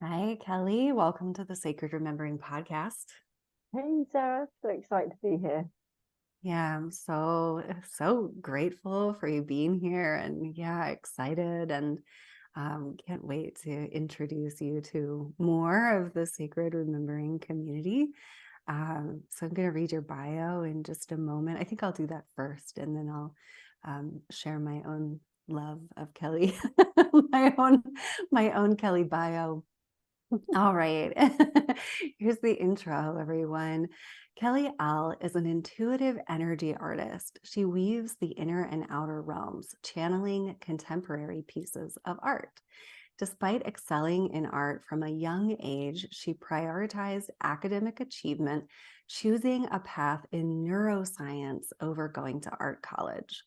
Hi, Kelly. Welcome to the Sacred Remembering podcast. Hey Sarah, so excited to be here. Yeah, I'm so grateful for you being here and excited and can't wait to introduce you to more of the Sacred Remembering community. So I'm going to read your bio in just a moment. I think I'll do that first and then I'll share my own love of Kelly, my own Kelly bio. All right. Here's the intro, everyone. Kellie Ahl is an intuitive energy artist. She weaves the inner and outer realms, channeling contemporary pieces of art. Despite excelling in art from a young age, she prioritized academic achievement, choosing a path in neuroscience over going to art college.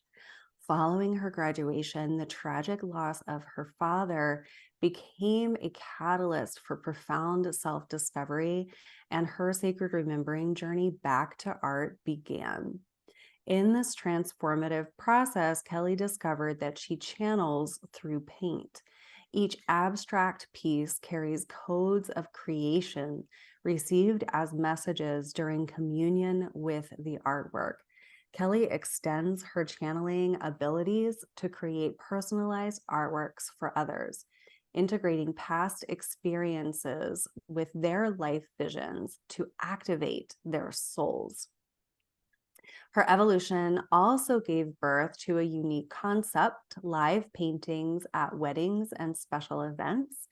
Following her graduation, the tragic loss of her father became a catalyst for profound self-discovery, and her sacred remembering journey back to art began. In this transformative process, Kellie discovered that she channels through paint. Each abstract piece carries codes of creation received as messages during communion with the artwork. Kellie extends her channeling abilities to create personalized artworks for others, integrating past experiences with their life visions to activate their souls. Her evolution also gave birth to a unique concept, live paintings at weddings and special events.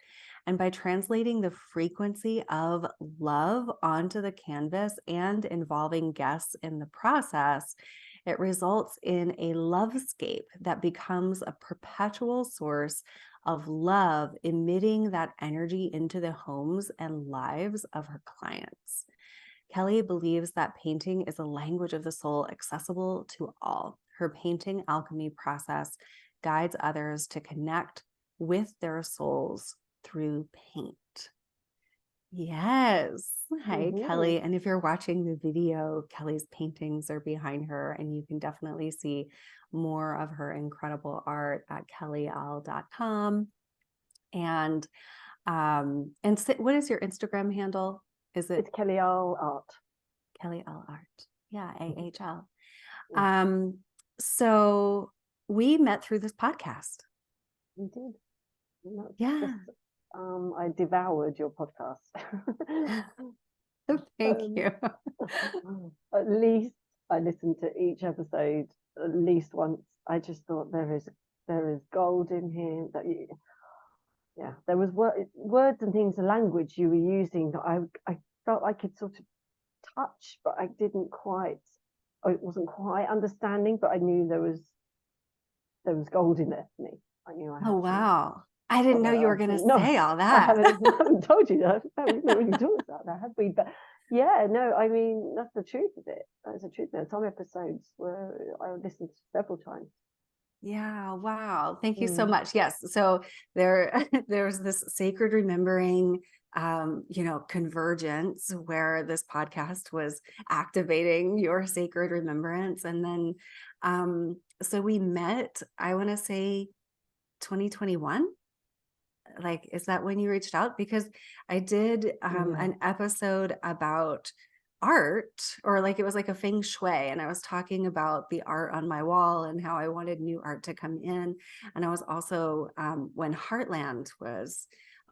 And by translating the frequency of love onto the canvas and involving guests in the process, it results in a lovescape that becomes a perpetual source of love, emitting that energy into the homes and lives of her clients. Kellie believes that painting is a language of the soul accessible to all. Her painting alchemy process guides others to connect with their souls through paint. Yes. Hi, Mhm. Kellie. And if you're watching the video, Kellie's paintings are behind her, and you can definitely see more of her incredible art at kellieahl.com. And what is your Instagram handle? Is it It's Kellie Ahl art. Kellie L Art? Yeah, Mhm. AHL. Yeah, Um, so we met through this podcast. indeed. And that's just Yeah. I devoured your podcast. Thank um, you. at least I listened to each episode at least once. I just thought there is gold in here. Yeah, there was words and things, the language you were using that I felt I could sort of touch, but I didn't quite. I wasn't quite understanding, but I knew there was gold in there for me. I knew I Oh, had to wow. I didn't follow know it you were up. going to No, say all I that. haven't told you that. No, we've not really talked about that, have we? But yeah, no, I mean that's the truth of it. That's the truth. There are some episodes where I listened to several times. Yeah, wow. Thank you so Mm. much. Yes. So there's this sacred remembering convergence where this podcast was activating your sacred remembrance. And then so we met, I want to say 2021. Like, is that when you reached out? Because I did Yeah. an episode about art, or like it was like a feng shui, and I was talking about the art on my wall and how I wanted new art to come in. And I was also when Heartland was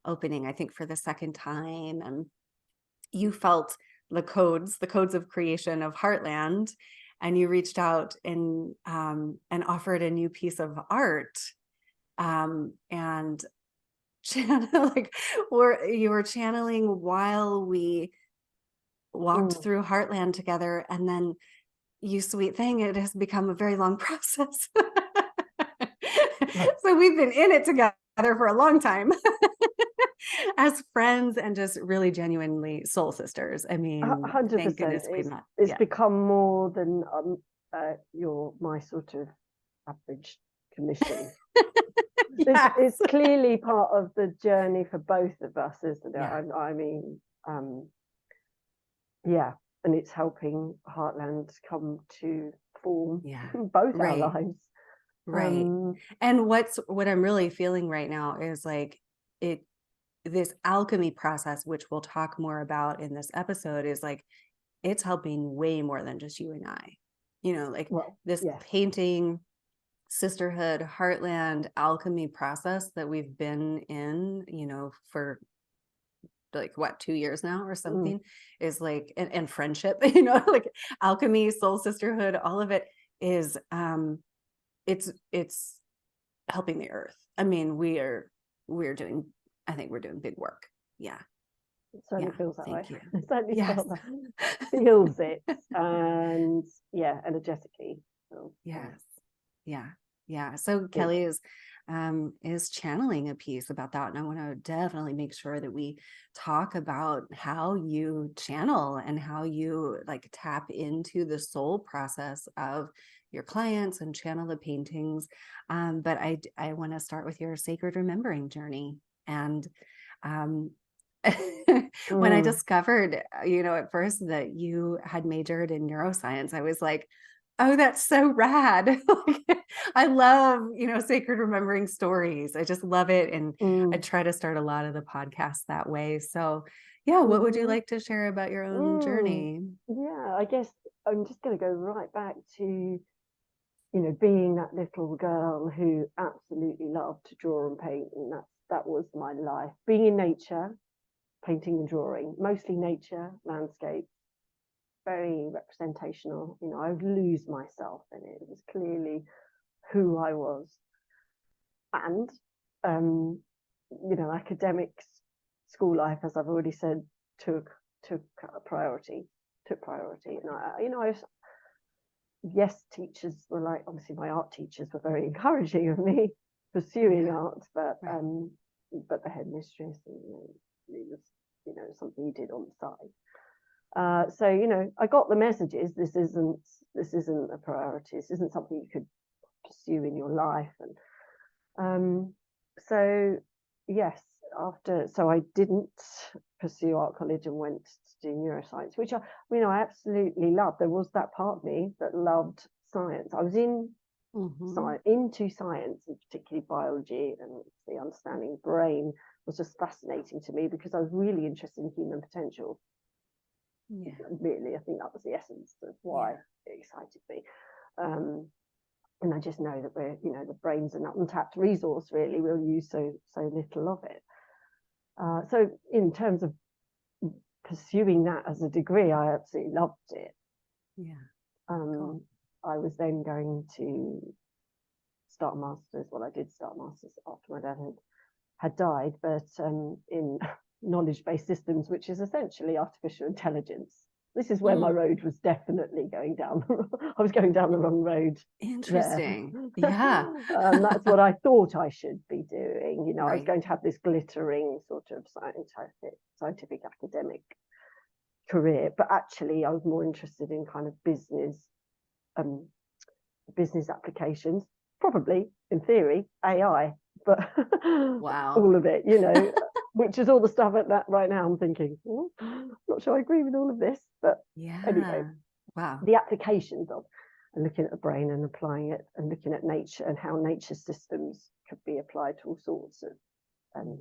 opening, I think for the second time, and you felt the codes of creation of Heartland, and you reached out and offered a new piece of art, and like you were channeling while we walked Mm. through Heartland together, and then you sweet thing, it has become a very long process. So we've been in it together for a long time as friends and just really genuinely soul sisters. I mean, thank 100%. goodness we It's met. it's Yeah. become more than your my sort of average commission. It's Yes. clearly part of the journey for both of us, isn't it? Yeah. I mean, yeah, and it's helping Heartland come to form Yeah. both our Right. lives. Right. Um, And what I'm really feeling right now is like it this alchemy process, which we'll talk more about in this episode, is like it's helping way more than just you and I. Like Well, this yes. painting, sisterhood, heartland, alchemy process that we've been in, for like what, 2 years now or Mm, something, is like, and friendship, like alchemy, soul sisterhood, all of it is it's helping the earth. I mean, we're doing, I think we're doing big work. Yeah. it certainly Yeah. feels that way. Thank you. It certainly Yes. felt that. Feels it. And yeah, energetically feels Yes. Yeah. Yeah. So big. Kellie is channeling a piece about that. And I want to definitely make sure that we talk about how you channel and how you like tap into the soul process of your clients and channel the paintings. But I want to start with your sacred remembering journey. And um when I Mm, discovered, at first that you had majored in neuroscience, I was like, oh, that's so rad. Like, I love, sacred remembering stories. I just love it. And I mm, try to start a lot of the podcasts that way. So, yeah, what would you mm-hmm, like to share about your own mm. journey? Yeah, I guess I'm just going to go right back to, being that little girl who absolutely loved to draw and paint, and that was my life. Being in nature, painting and drawing, mostly nature, landscape, very representational. I would lose myself in it. It was clearly who I was. And academics, school life, as I've already said, took priority, and yes, teachers were like, obviously my art teachers were very encouraging of me pursuing Yeah, art, right. but the headmistress, it was something you did on the side. So I got the messages. This isn't a priority. This isn't something you could pursue in your life. And so yes, so I didn't pursue art college and went to do neuroscience, which I absolutely loved. There was that part of me that loved science. I was Hmm. into science, and particularly biology, and the understanding of the brain was just fascinating to me because I was really interested in human potential. Yeah, Really, I think that was the essence of why yeah, it excited me. Um, and I just know that the brain's an untapped resource. Really, we'll use so little of it. So, in terms of pursuing that as a degree, I absolutely loved it. yeah. Cool. Um, I was then going to start a master's. Well, I did start a master's after my dad had died, but in knowledge-based systems, which is essentially artificial intelligence. This is where my Mm, road was definitely going down. I was going down the wrong road there. interesting. Yeah, That's what I thought I should be doing. I was right. going to have this glittering sort of scientific academic career, but actually I was more interested in kind of um, business applications, probably in theory AI, but Wow. all of it, which is all the stuff at that right now. I'm thinking, I'm not sure I agree with all of this, but anyway, Yeah. Wow. the applications of and looking at the brain and applying it, and looking at nature and how nature systems could be applied to all sorts of um,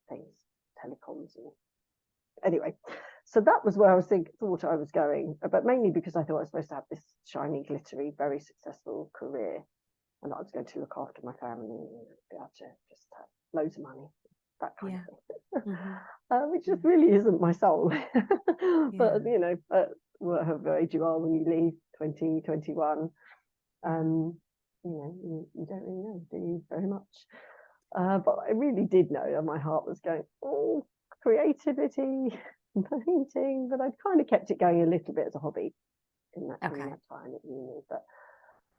things, telecoms, and anyway. So that was where thought I was going, but mainly because I thought I was supposed to have this shiny, glittery, very successful career, and I was going to look after my family and be able to just have loads of money, that kind of Yeah. thing, Hmm. which just really isn't my soul. Yeah. But whatever age you are when you leave, 20, 21, Yeah. you don't really know, do you, very much? But I really did know that my heart was going, oh, creativity, painting, but I'd kind of kept it going a little bit as a hobby in Okay. that time at uni. But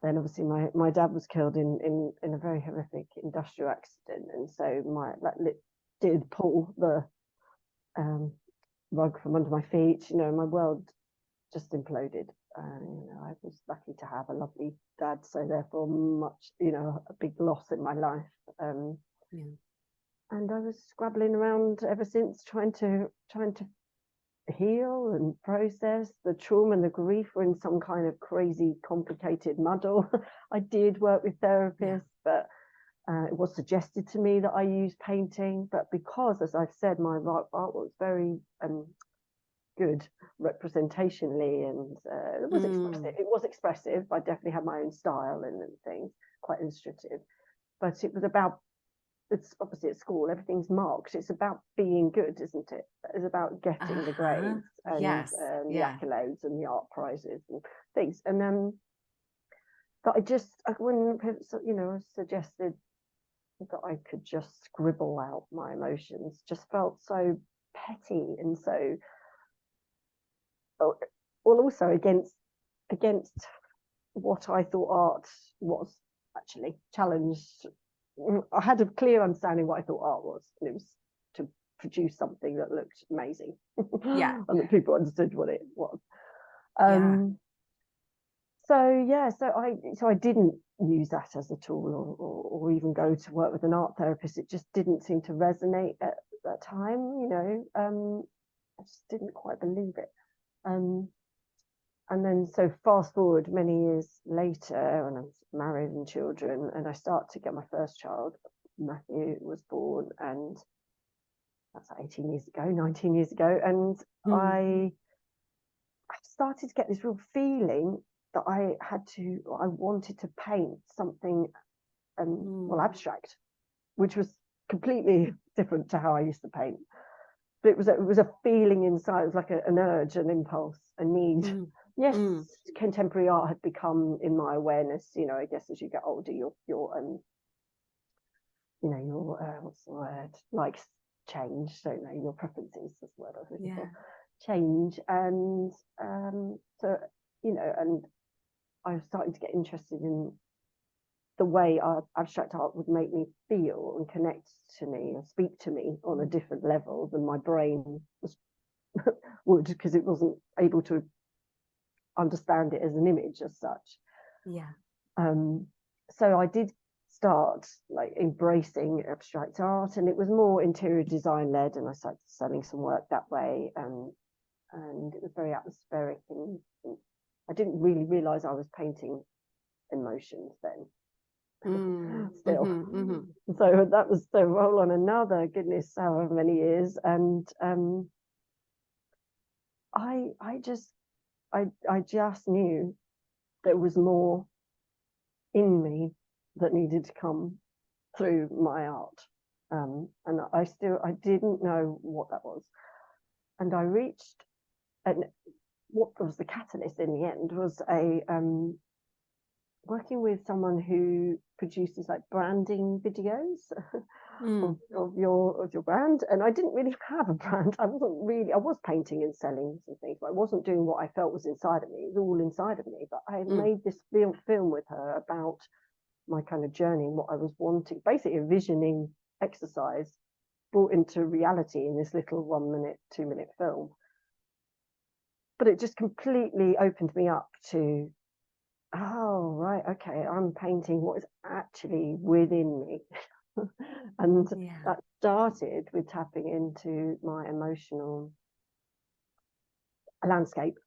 then obviously my dad was killed in a very horrific industrial accident, and so did pull the um, rug from under my feet. My world just imploded. I was lucky to have a lovely dad, so therefore a big loss in my life. Um, Yeah. and I was scrabbling around ever since, trying to heal and process the trauma and the grief. Were in some kind of crazy, complicated muddle. I did work with Yeah. therapists, but It was suggested to me that I use painting, but because, as I've said, my art was very good representationally, and it was expressive. It was expressive. I definitely had my own style and things, quite illustrative. But it was about, it's obviously at school, everything's marked. It's about being good, isn't it? It's about getting the grades and Yes. the accolades and the art prizes and things. And then, but when suggested that I could just scribble out my emotions, just felt so petty and so, well, also against what I thought art was, actually challenged. I had a clear understanding what I thought art was, and it was to produce something that looked amazing, and that people understood what it was. So I didn't use that as a tool, or even go to work with an art therapist. It just didn't seem to resonate at that time. I just didn't quite believe it. And then, so fast forward many years later, and I was married and children, and I start to get my first child. Matthew was born, and that's 18 years ago, 19 years ago. And I started to get this real feeling that I wanted to paint something, abstract, which was completely different to how I used to paint. But it was a feeling inside. It was like an urge, an impulse, a need. Yes, contemporary art had become in my awareness. I guess as you get older, your what's the word? Likes change, don't they? Your preferences is the word I was looking for. Change, and and I was starting to get interested in the way abstract art would make me feel and connect to me or speak to me on a different level than my brain would, because it wasn't able to understand it as an image as such. So I did start embracing abstract art, and it was more interior design led, and I started selling some work that way, and it was very atmospheric, and I didn't really realize I was painting emotions then. Still. So that was the roll on another, goodness, however many years. And I just knew there was more in me that needed to come through my art. And I didn't know what that was. And I reached, and what was the catalyst in the end was working with someone who produces branding videos of your brand. And I didn't really have a brand. I was painting and selling some things, but I wasn't doing what I felt was inside of me. It was all inside of me. But I made this film with her about my kind of journey and what I was wanting, basically a visioning exercise brought into reality in this little 1 minute, 2 minute film. But it just completely opened me up to, oh, right, okay, I'm painting what is actually within me. And that started with tapping into my emotional landscape,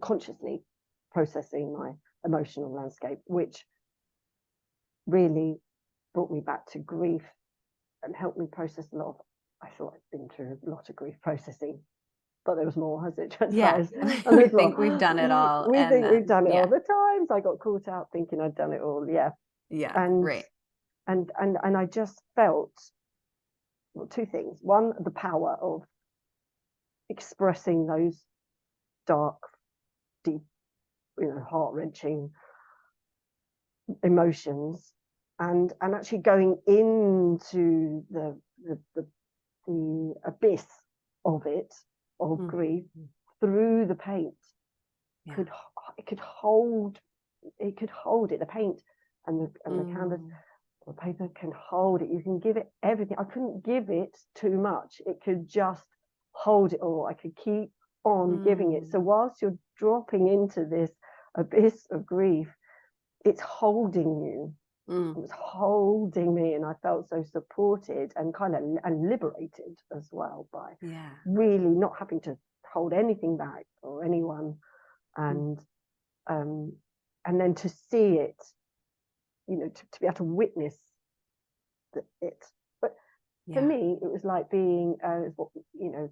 consciously processing my emotional landscape, which really brought me back to grief and helped me process a lot of, I thought I'd been through a lot of grief processing, but there was more, as it transpires. And we think we've done it all. We think we've done it all. The times I got caught out thinking I'd done it all. And I just felt, well, two things. One, the power of expressing those dark, deep, heart-wrenching emotions, and actually going into the abyss of it, of grief, through the paint. It could hold it. The paint and the canvas, the paper can hold it. You can give it everything. I couldn't give it too much. It could just hold it all. I could keep on giving it. So whilst you're dropping into this abyss of grief, it's holding you. It was holding me, and I felt so supported and and liberated as well by really not having to hold anything back or anyone, and then to see it, to be able to witness it. But for Yeah. me, it was like being, what, you know,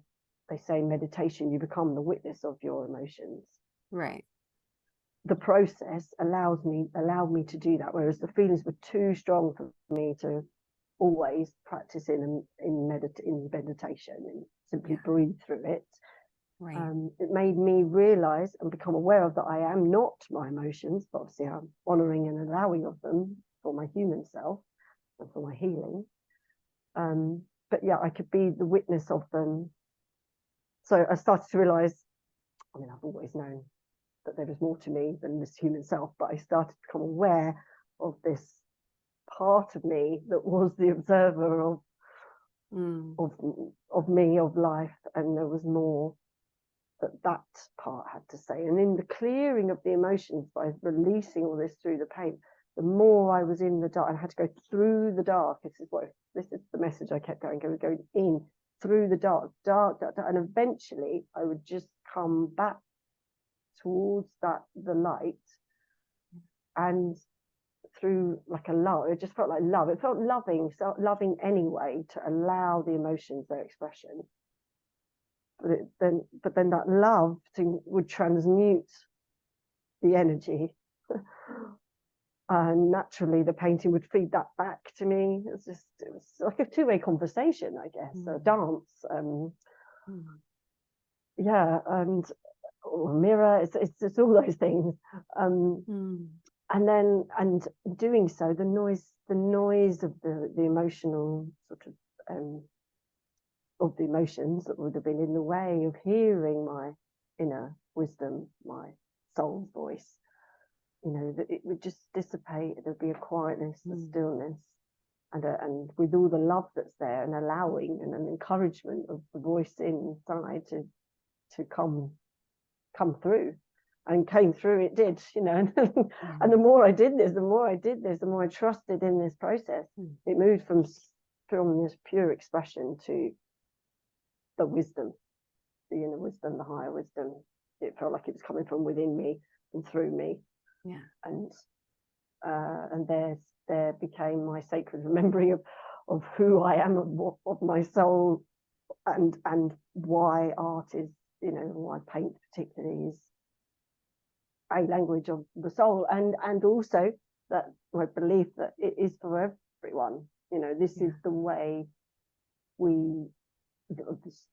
they say in meditation, you become the witness of your emotions. Right. The process allowed me to do that, whereas the feelings were too strong for me to always practice in meditation and simply Yeah. breathe through it. Right. It made me realize and become aware of that I am not my emotions, but obviously I'm honoring and allowing of them for my human self and for my healing. But yeah, I could be the witness of them. So I started to realize, I mean, I've always known that there was more to me than this human self, but I started to become aware of this part of me that was the observer of of me, of life, and there was more that part had to say. And in the clearing of the emotions by releasing all this through the pain, the more I was in the dark, and I had to go through the dark. This is the message I kept going in through the dark, and eventually I would just come back towards the light, and through like a love. It just felt like love. It felt loving, so loving anyway, to allow the emotions their expression. But then that love would transmute the energy, and naturally the painting would feed that back to me. It was like a two-way conversation, I guess, a dance. Yeah, and or a mirror. It's all those things. And doing so, the noise of the emotional sort of the emotions that would have been in the way of hearing my inner wisdom, my soul's voice, you know, that it would just dissipate. There'd be a quietness, a stillness, and with all the love that's there, and allowing and an encouragement of the voice inside to come through. And came through, it did, you know. And the more I did this, the more I trusted in this process. It moved from this pure expression to the wisdom, the inner wisdom, the higher wisdom. It felt like it was coming from within me and through me. Yeah. And there became my sacred remembering of who I am, of my soul, and why art is, you know, why paint particularly is a language of the soul, and also that my belief that it is for everyone. You know, this is the way you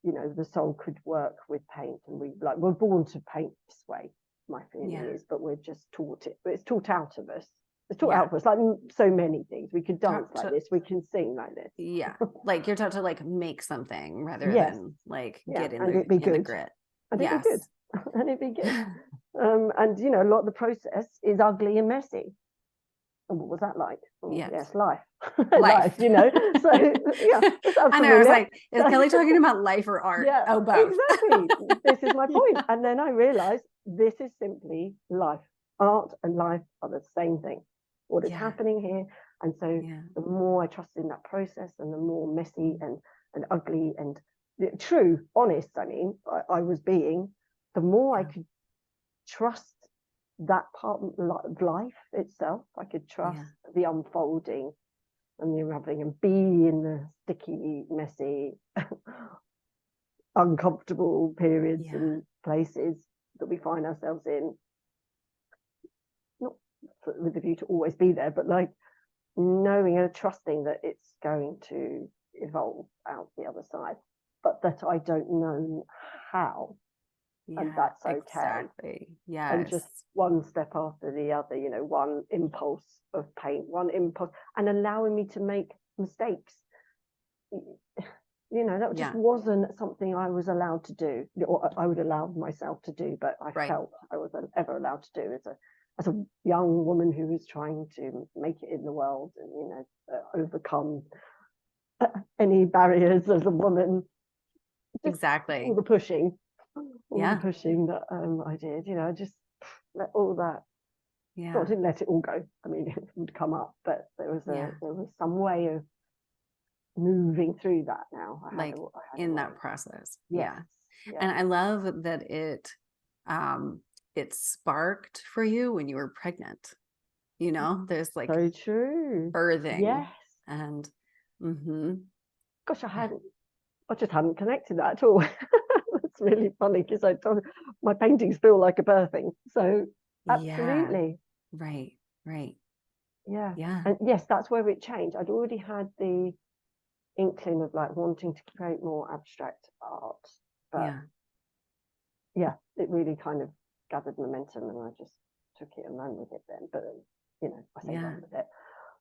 know, the soul could work with paint, and we're born to paint this way, my feeling is, but we're just taught it. But it's taught out of us. It's taught out of us, like so many things. We could dance like this, we can sing like this. Yeah, like you're taught to like make something rather than like get in the grit. And it'd be good. And it'd be good. And you know, a lot of the process is ugly and messy. And what was that like? Yes, life. Life, you know. So yeah, I know. I was like, is Kellie talking about life or art? Yeah, oh, both. Exactly. This is my point. And then I realized this is simply life. Art and life are the same thing. What is happening here? And so the more I trusted in that process, and the more messy and ugly and true, honest, I mean, I was being, the more I could trust that part of life itself. I could trust the unfolding and the unraveling, and be in the sticky, messy, uncomfortable periods and places that we find ourselves in. Not with the view to always be there, but like knowing and trusting that it's going to evolve out the other side, but that I don't know how. And that's okay. Exactly. Yeah. And just one step after the other, you know, one impulse of paint, one impulse, and allowing me to make mistakes. You know, that just wasn't something I was allowed to do, or I would allow myself to do, but I felt I wasn't ever allowed to do as a young woman who was trying to make it in the world, and, you know, overcome any barriers as a woman. Exactly. All the pushing. The pushing that I did, you know, just let all that. I didn't let it all go. I mean, it would come up, but there was some way of moving through that now. I had in that process. Yeah. And I love that it sparked for you when you were pregnant. You know, there's like so true birthing. Yes. And Gosh, Yeah. I just hadn't connected that at all. It's really funny because my paintings feel like a birthing. So Yeah. absolutely, Right. Right. yeah. Yeah. And yes, that's where it changed. I'd already had the inkling of like wanting to create more abstract art, but Yeah. yeah, it really kind of gathered momentum, and I just took it and ran with it then. But I say Yeah. run with it.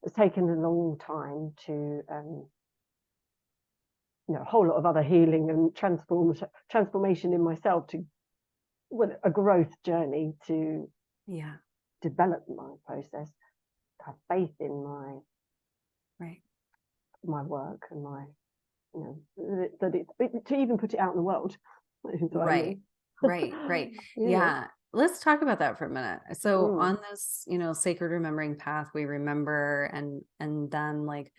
It's taken a long time to a whole lot of other healing and transformation in myself to a growth journey to Yeah. develop my process, have faith in Right. my work and my that it to even put it out in the world is what I Right. mean. Right. Right. Yeah. Yeah. Let's talk about that for a minute. So Mm. on this, sacred remembering path, we remember and then like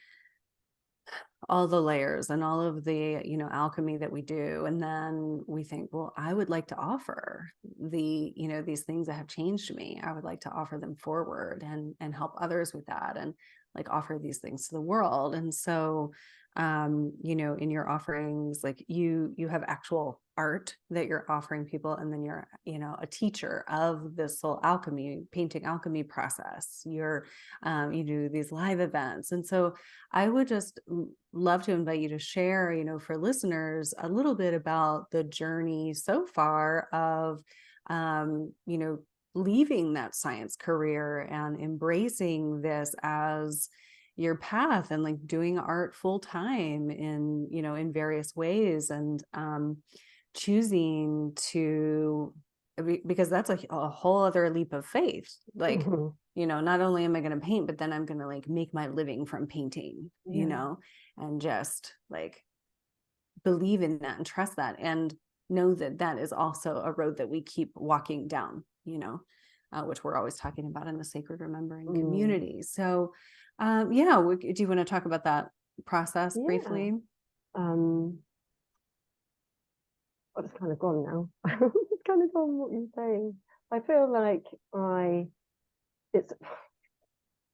all the layers and all of the alchemy that we do, and then we think, well, I would like to offer these things that have changed me. I would like to offer them forward and help others with that, and like offer these things to the world. And so in your offerings, like you have actual art that you're offering people, and then you're a teacher of this whole painting alchemy process. You do these live events. And so I would just love to invite you to share, for listeners, a little bit about the journey so far of, leaving that science career and embracing this as your path, and like doing art full time in various ways, and choosing to, because that's a whole other leap of faith. Like, Mhm. not only am I going to paint, but then I'm going to like make my living from painting, Yeah. and just like believe in that and trust that, and know that that is also a road that we keep walking down, which we're always talking about in the sacred remembering Mm. community. So, do you want to talk about that process Yeah. briefly? Um, well, it's kind of gone now. It's kind of gone what you're saying. I feel like it's,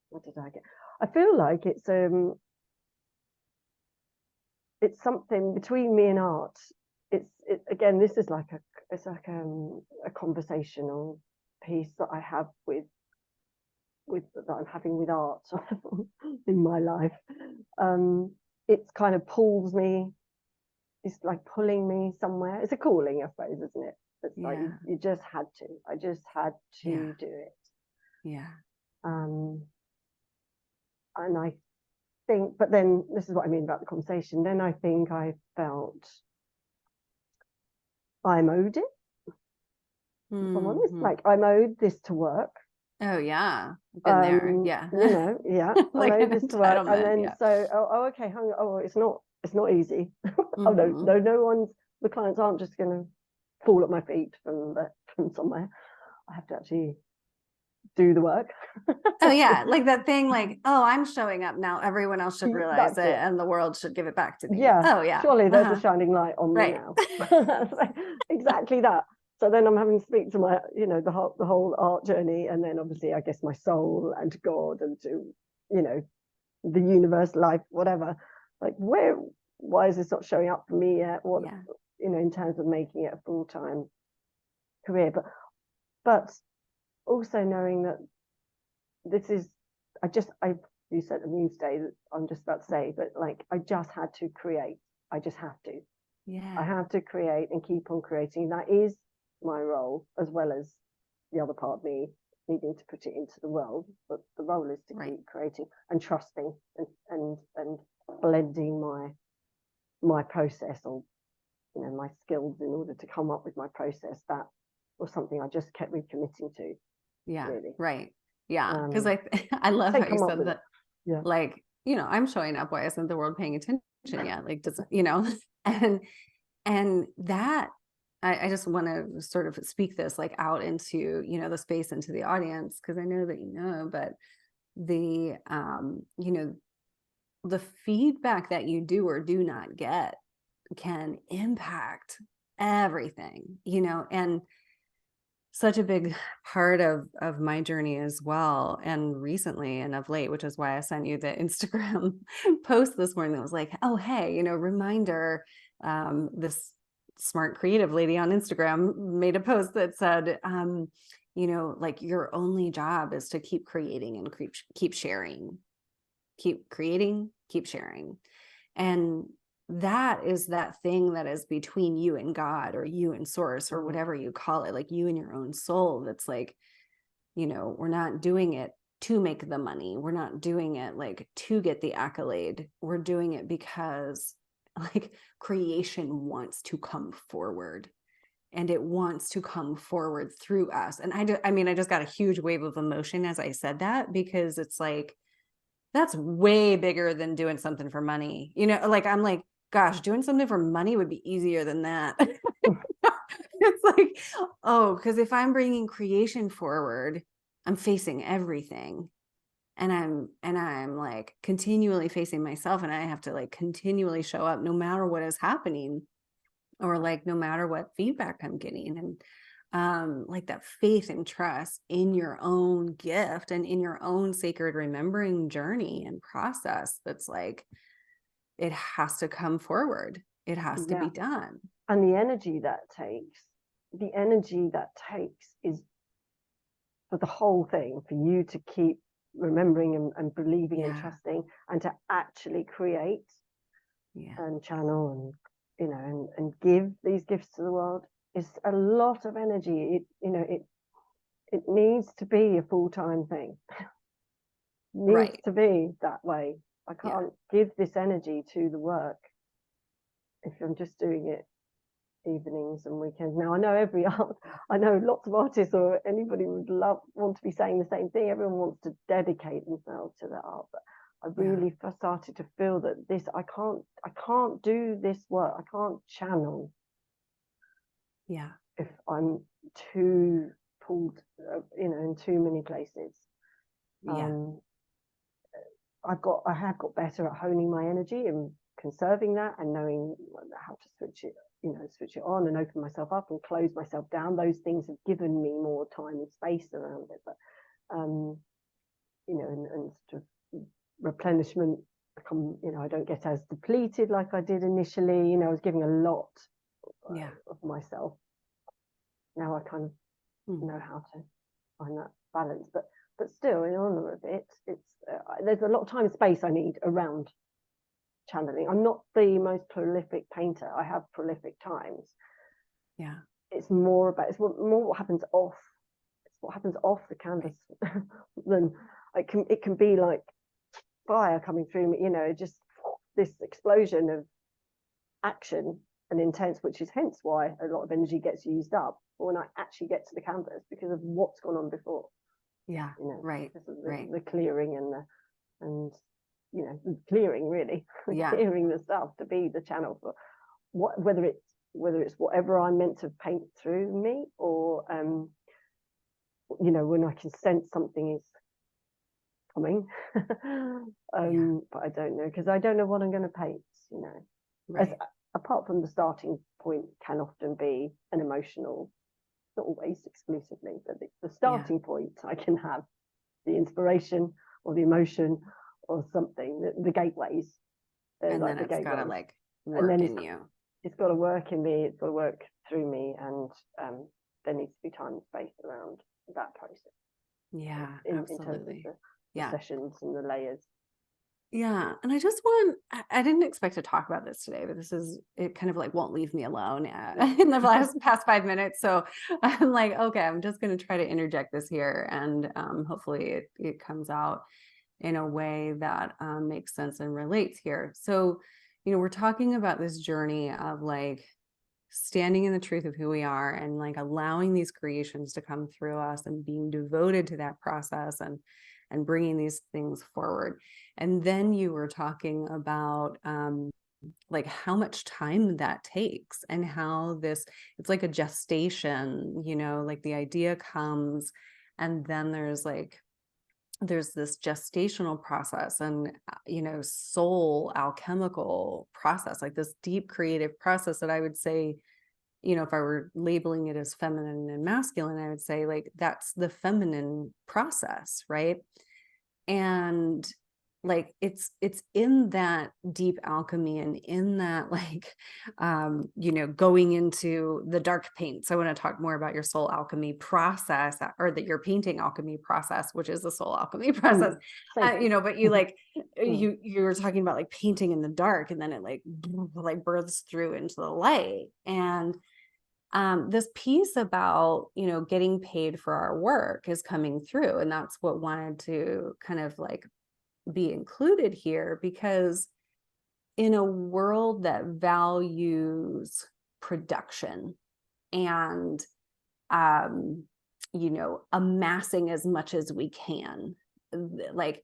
what did I get? I feel like it's something between me and art. Again, this is like a conversational piece that I have with that I'm having with art in my life. It's kind of pulls me. It's like pulling me somewhere. It's a calling, I suppose, isn't it? It's like Yeah. you just had to. I just had Yeah. to do it. Yeah. Um, and I think, but then this is what I mean about the conversation. Then I think I felt I'm owed it. If I'm honest, Hmm. like I'm owed this to work. Oh yeah, been there. Yeah. Yeah, I'm Like owed an this to work, and entitlement. then Yeah. so okay, it's not easy. Oh no, Hmm. the clients aren't just going to fall at my feet from somewhere. I have to actually do the work. Oh yeah, like that thing, like, oh, I'm showing up now. Everyone else should realize That's it, it. and the world should give it back to me. Yeah, Oh yeah. surely there's a Uh-huh. shining light on me Right. now. Exactly that. So then I'm having to speak to my, the whole art journey, and then obviously I guess my soul and to God and to, you know, the universe, life, whatever. Like why is this not showing up for me yet? What, Yeah. in terms of making it a full-time career, but also knowing that this is, you said a new day that I'm just about to say, but like I just had to create. I just have to. I Yeah. have to create and keep on creating. That is my role, as well as the other part of me needing to put it into the world. But the role is to Right. keep creating and trusting and blending my process, or my skills in order to come up with my process. That was something I just kept recommitting to, Yeah. really. Right. Yeah. Because Um, I love say how you come up said with it. that. Yeah. Like, I'm showing up. Why isn't the world paying attention yet? Like, does and that, I just want to sort of speak this like out into the space, into the audience, because I know that but the the feedback that you do or do not get can impact everything, and such a big part of my journey as well, and recently and of late, which is why I sent you the Instagram post this morning that was like, oh hey, reminder. This smart creative lady on Instagram made a post that said, like your only job is to keep creating and keep sharing, keep creating, keep sharing. And that is that thing that is between you and God, or you and source, or whatever you call it, like you and your own soul. That's like, we're not doing it to make the money. We're not doing it like to get the accolade. We're doing it because like creation wants to come forward, and it wants to come forward through us. And I just got a huge wave of emotion as I said that, because it's like, that's way bigger than doing something for money. Like I'm like, gosh, doing something for money would be easier than that. It's like, oh, because if I'm bringing creation forward, I'm facing everything. And I'm like continually facing myself, and I have to like continually show up no matter what is happening, or like no matter what feedback I'm getting. And like that faith and trust in your own gift and in your own sacred remembering journey and process, that's like, it has to come forward, it has to Yeah. be done. And the energy that takes is for the whole thing, for you to keep remembering and believing and Yeah. trusting, and to actually create Yeah. and channel and and give these gifts to the world is a lot of energy. It needs to be a full-time thing. Needs Right. to be that way. I Yeah. can't give this energy to the work if I'm just doing it evenings and weekends. Now I know I know lots of artists or anybody would want to be saying the same thing. Everyone wants to dedicate themselves to their art, but I Yeah. really first started to feel that I can't do this work. I can't channel Yeah. if I'm too pulled, in too many places. Yeah. Um, I have got better at honing my energy and conserving that, and knowing how to switch it on and open myself up and close myself down. Those things have given me more time and space around it. But and sort of replenishment, I don't get as depleted like I did initially. I was giving a lot Yeah. of myself. Now I kind of know how to find that balance, but still, in honor of it, it's there's a lot of time and space I need around channeling. I'm not the most prolific painter. I have prolific times. Yeah. It's more what happens off. It's what happens off the canvas than it can be like fire coming through me. Just this explosion of action and intense, which is hence why a lot of energy gets used up when I actually get to the canvas, because of what's gone on before. Yeah. Right. Because of Right. the clearing and clearing really, Yeah. clearing the stuff to be the channel for whether it's whatever I'm meant to paint through me, or when I can sense something is coming. Yeah. But I don't know, because I don't know what I'm going to paint. As Right. apart from the starting point can often be an emotional, not always exclusively, but the Yeah. starting point I can have the inspiration or the emotion or something. The gateways, they're And like then the it's gotta gateways, like and then work in you. it's got to work in me. It's got to work through me, and there needs to be time and space around that process Yeah, in terms of absolutely. the Yeah. sessions and the layers. Yeah. And I didn't expect to talk about this today, but it kind of like won't leave me alone Yeah. in the past 5 minutes. So I'm like, okay, I'm just going to try to interject this here, and hopefully it comes out in a way that makes sense and relates here. So, we're talking about this journey of like standing in the truth of who we are, and like allowing these creations to come through us, and being devoted to that process, and bringing these things forward. And then you were talking about like how much time that takes, and how it's like a gestation, like the idea comes, and then there's this gestational process, and soul alchemical process, like this deep creative process that I would say if I were labeling it as feminine and masculine, I would say like that's the feminine process, right? And like it's in that deep alchemy and in that like going into the dark paints. I want to talk more about your soul alchemy process, or that your painting alchemy process, which is the soul alchemy process. Sacred. But you like Mm, you were talking about like painting in the dark, and then it like births through into the light. And this piece about getting paid for our work is coming through, and that's what wanted to kind of like be included here, because in a world that values production and amassing as much as we can, like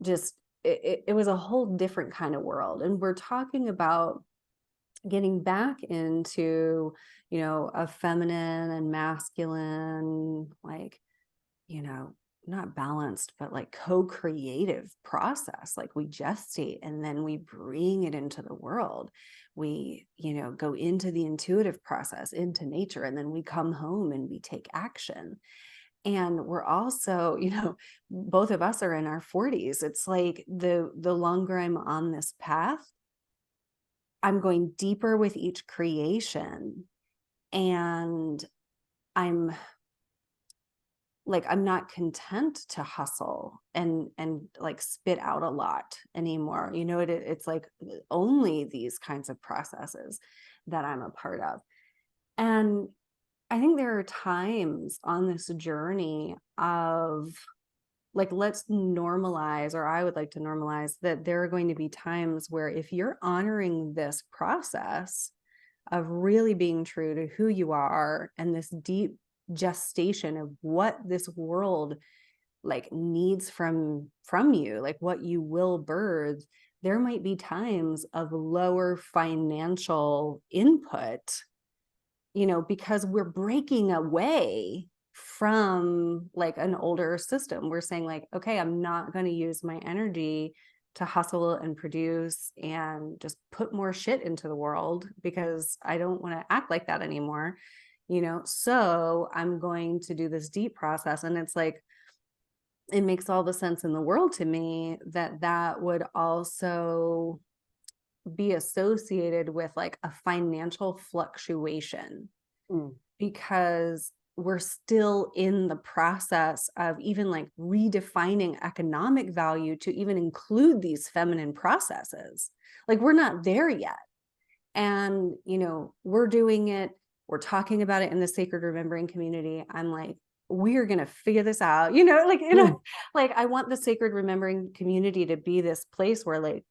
just it was a whole different kind of world. And we're talking about getting back into a feminine and masculine, like you know, not balanced, but like co-creative process. Like we gestate and then we bring it into the world. We, go into the intuitive process, into nature, and then we come home and we take action. And we're also, both of us are in our 40s. It's like the longer I'm on this path, I'm going deeper with each creation. And I'm I'm not content to hustle and like spit out a lot anymore. It's like only these kinds of processes that I'm a part of. And I think there are times on this journey of like, let's normalize, or I would like to normalize that there are going to be times where if you're honoring this process of really being true to who you are and this deep gestation of what this world like needs from you, like what you will birth, there might be times of lower financial input, because we're breaking away from like an older system. We're saying like, okay, I'm not going to use my energy to hustle and produce and just put more shit into the world because I don't want to act like that anymore. So I'm going to do this deep process. And it's like, it makes all the sense in the world to me that that would also be associated with like a financial fluctuation, mm, because we're still in the process of even like redefining economic value to even include these feminine processes. Like we're not there yet. And, we're doing it, we're talking about it in the sacred remembering community. I'm like, we're going to figure this out, mm, like I want the sacred remembering community to be this place where like,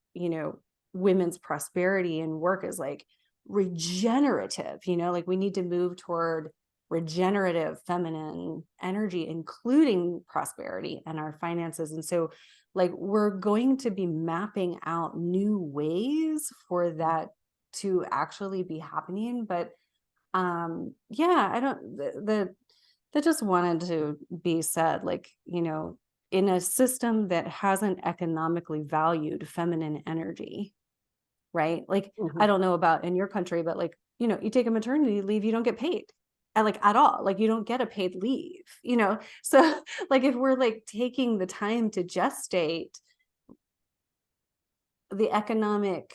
women's prosperity and work is like regenerative, like we need to move toward regenerative feminine energy, including prosperity and our finances. And so like we're going to be mapping out new ways for that to actually be happening. But yeah, I don't that just wanted to be said, like, in a system that hasn't economically valued feminine energy, right? Like, I mhm. don't know about in your country, but like, you take a maternity leave, you don't get paid. And like at all, like you don't get a paid leave, So like if we're like taking the time to gestate, the economic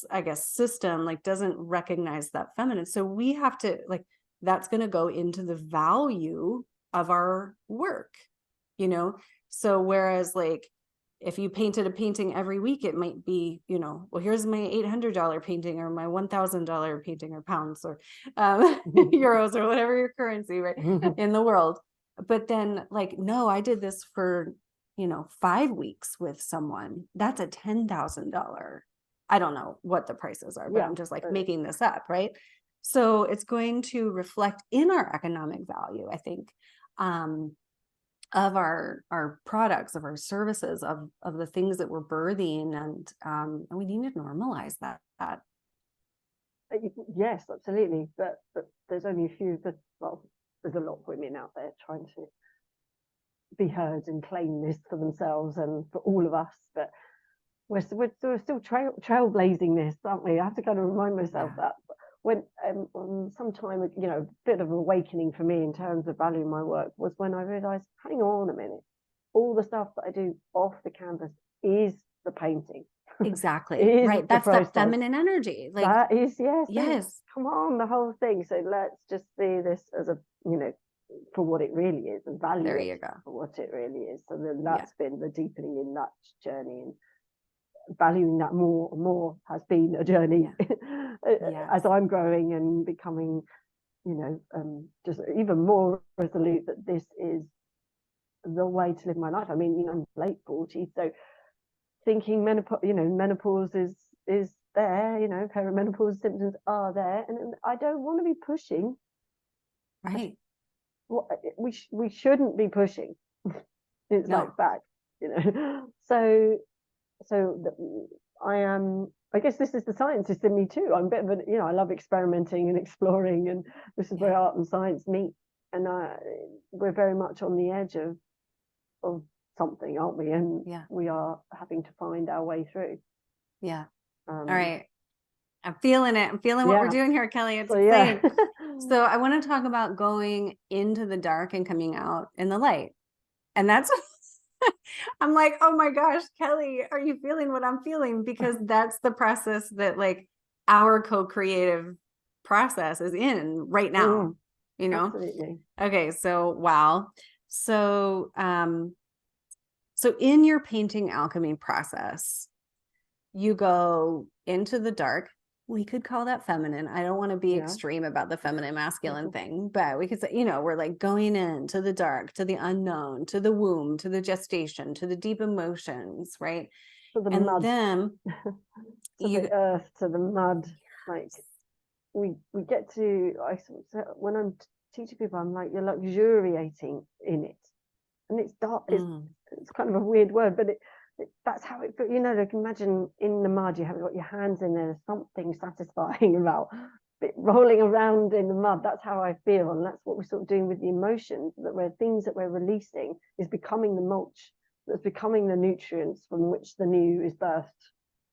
I guess system like doesn't recognize that feminine. So we have to like, that's going to go into the value of our work, you know? So whereas like if you painted a painting every week, it might be, well, here's my $800 painting or my $1,000 painting, or pounds, or euros, or whatever your currency, right, in the world. But then like, no, I did this for, 5 weeks with someone. That's a $10,000. I don't know what the prices are, but Yeah, I'm just like making this up, right? So it's going to reflect in our economic value, I think, of our products, of our services, of the things that we're birthing, and we need to normalize that. yes, absolutely. But there's only a few that, well, there's a lot of women out there trying to be heard and claim this for themselves and for all of us. But we're still trailblazing this, aren't we? I have to kind of remind myself Yeah. that when sometime, you know, a bit of awakening for me in terms of valuing my work was when I realized, hang on a minute, all the stuff that I do off the canvas is the painting. Exactly. Is Right. the That's that process. feminine energy. Like, That is, yes, yes. come on, the whole thing. So let's just see this as a, you know, for what it really is, and value There it you go. for what it really is. So then Yeah. that's been the deepening in that journey, and valuing that more and more has been a journey Yes. as I'm growing and becoming, you know, just even more resolute that this is the way to live my life. I mean, you know, I'm late 40s, so thinking menopause, you know, menopause is there, you know, perimenopause symptoms are there, and I don't want to be pushing. Right. We shouldn't be pushing. It's No. like back, you know. So I am. I guess this is the scientist in me too. I'm a bit of a, you know, I love experimenting and exploring, and this is where Yeah. art and science meet. And we're very much on the edge of something, aren't we? And Yeah. we are having to find our way through. Yeah. All Um, right. I'm feeling it. I'm feeling what we're yeah. doing here, Kelly. It's So yeah. exciting. So I want to talk about going into the dark and coming out in the light. And that's, I'm like, oh my gosh, Kelly, are you feeling what I'm feeling? Because that's the process that like our co-creative process is in right now, you know? Absolutely. Okay. So, wow. So, so in your painting alchemy process, you go into the dark. We could call that feminine. I don't want to be Yeah. extreme about the feminine masculine thing, but we could say, you know, we're like going into the dark, to the unknown, to the womb, to the gestation, to the deep emotions, right? To the And mud, then to you, the earth, to the mud. Like we get to, when I'm teaching people, I'm like, you're luxuriating in it, and it's dark. It's kind of a weird word, but that's how it. You know, like imagine in the mud, you have got your hands in there. There's something satisfying about rolling around in the mud. That's how I feel, and that's what we're sort of doing with the emotions. That we're things that we're releasing is becoming the mulch that's becoming the nutrients from which the new is birthed.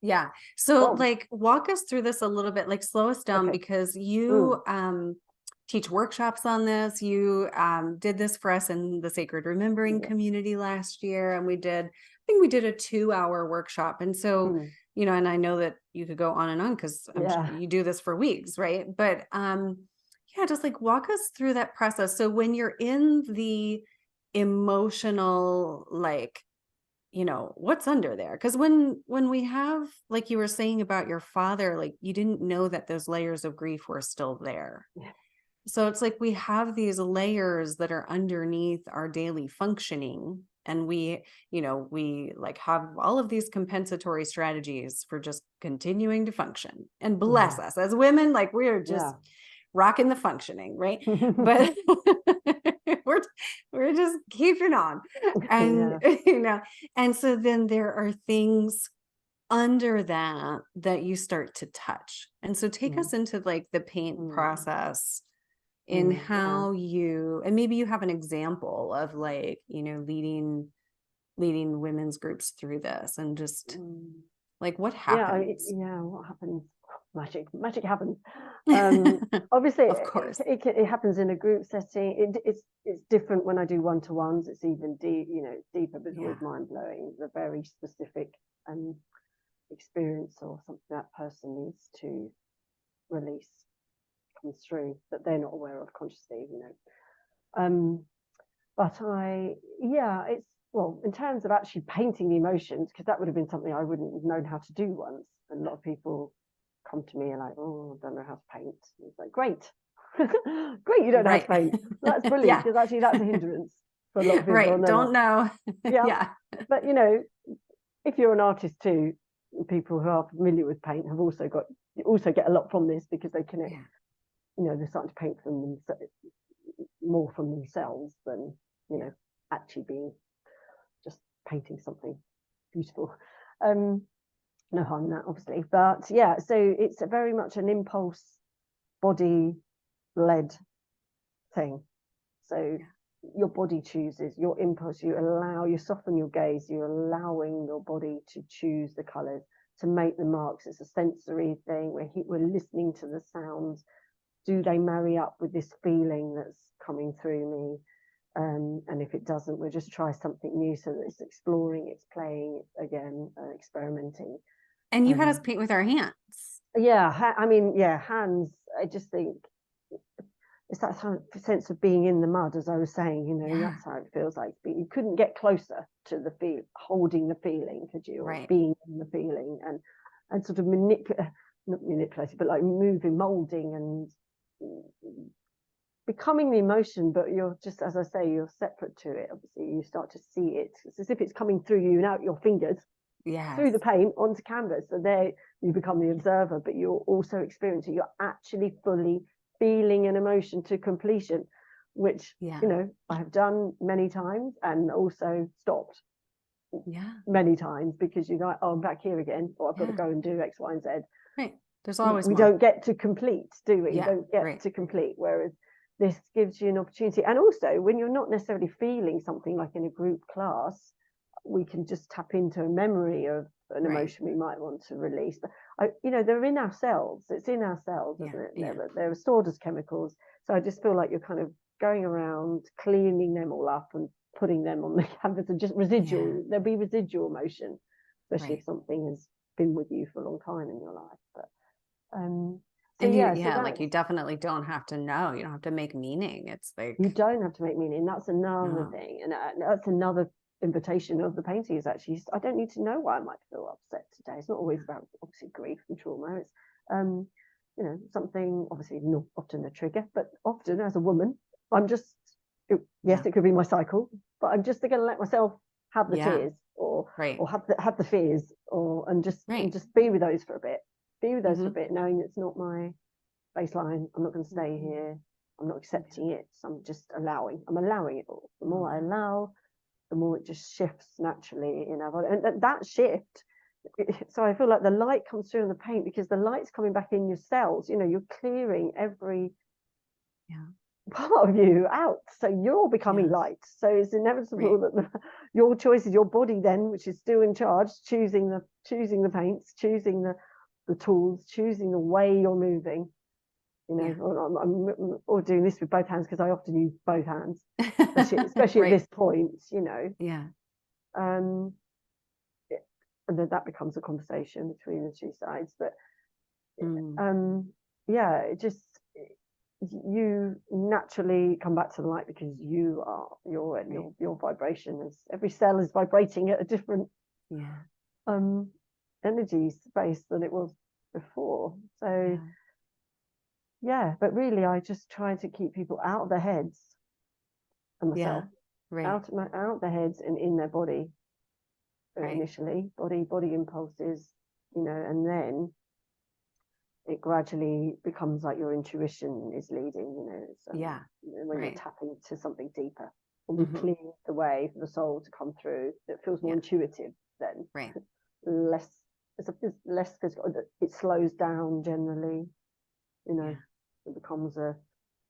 yeah. So From. like walk us through this a little bit, like slow us down Okay. because you teach workshops on this. You did this for us in the Sacred Remembering community last year. And I think we did a 2-hour workshop. And so, you know, and I know that you could go on and on because you do this for weeks, right? But yeah, just like walk us through that process. So when you're in the emotional, like, you know, what's under there, because when we have, like you were saying about your father, like you didn't know that those layers of grief were still there. So it's like we have these layers that are underneath our daily functioning, and we, you know, we like have all of these compensatory strategies for just continuing to function, and bless us as women, like we're just rocking the functioning, right? But we're just keeping on. And you know, and so then there are things under that you start to touch. And so take us into like the paint process in how you, and maybe you have an example of like, you know, leading women's groups through this, and just like what happens. What happens? Magic happens. Obviously Of course. it happens in a group setting. It's different when I do one-to-ones. It's even deeper, but it's always mind-blowing. It's a very specific experience or something that person needs to release, comes through, that they're not aware of consciously, you know. But it's, well, in terms of actually painting the emotions, because that would have been something I wouldn't have known how to do once. And a lot of people come to me and like, oh, I don't know how to paint. And it's like, great. Great, you don't know how to paint. That's brilliant, because actually that's a hindrance for a lot of people. Right, don't know. But you know, if you're an artist too, people who are familiar with paint have also get a lot from this, because they connect. You know, they're starting to paint from more from themselves than, you know, actually being just painting something beautiful. No harm in that, obviously, but so it's very much an impulse body led thing. So your body chooses your impulse, you soften your gaze, you're allowing your body to choose the colors, to make the marks. It's a sensory thing. We're listening to the sounds. Do they marry up with this feeling that's coming through me? And if it doesn't, we'll just try something new, so that it's exploring, it's playing again, experimenting. And you had us paint with our hands. Yeah, I mean, yeah, hands. I just think it's that sense of being in the mud, as I was saying. You know, that's how it feels like. But you couldn't get closer to the feel, holding the feeling, could you? Or being in the feeling, and sort of not manipulating, but like moving, molding, and becoming the emotion. But you're just, as I say, you're separate to it. Obviously, you start to see it. It's as if it's coming through you and out your fingers, through the paint onto canvas. So there you become the observer, but you're also experiencing. You're actually fully feeling an emotion to completion, which you know I have done many times, and also stopped many times, because you're like, oh, I'm back here again, or I've got to go and do X, Y, and Z. Right. There's always we more. Don't get to complete, do we? You don't get to complete. Whereas this gives you an opportunity. And also, when you're not necessarily feeling something, like in a group class, we can just tap into a memory of an emotion we might want to release. You know, they're in our cells. It's in our cells, isn't it? They're stored as chemicals. So I just feel like you're kind of going around cleaning them all up and putting them on the canvas, and just residual. There'll be residual emotion, especially if something has been with you for a long time in your life. But so like you definitely don't have to know. You don't have to make meaning. It's like, you don't have to make meaning. That's another thing, and that's another invitation of the painting, is actually, I don't need to know why I might feel upset today. It's not always about, obviously, grief and trauma. It's you know, something, obviously not often a trigger, but often as a woman, I'm just, it could be my cycle, but I'm just going to let myself have the tears, or have the fears, and just be with those for a bit. Be with those for a bit, knowing it's not my baseline. I'm not going to stay here. I'm not accepting it. So I'm just allowing. I'm allowing it all. The more I allow, the more it just shifts naturally in our body. And that shift, so I feel like the light comes through in the paint, because the light's coming back in your cells. You know, you're clearing every part of you out. So you're becoming light. So it's inevitable that your choices, your body then, which is still in charge, choosing the paints, choosing the tools, choosing the way you're moving. You know, I'm doing this with both hands, because I often use both hands, especially at this point, you know. And then that becomes a conversation between the two sides. But it just, you naturally come back to the light, because your vibration is, every cell is vibrating at a different energy space than it was before. So but really, I just try to keep people out of their heads, and myself out of their heads and in their body. Initially, body impulses, you know, and then it gradually becomes like your intuition is leading, you know. It's, when you're tapping to something deeper, and we clear the way for the soul to come through. It feels more intuitive then, less physical. It slows down generally, you know. It becomes a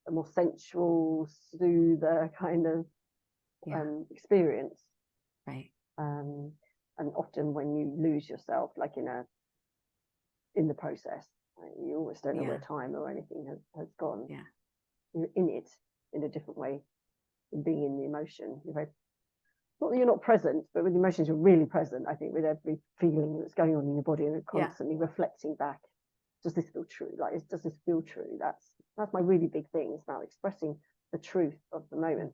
more sensual, soother kind of experience. And often when you lose yourself, like in the process, you almost don't know where time or anything has gone. You're in it in a different way than being in the emotion. You're very, not that you're not present, but with the emotions you're really present. I think with every feeling that's going on in your body, and constantly reflecting back. Does this feel true? Like, does this feel true? That's my really big thing. It's about expressing the truth of the moment,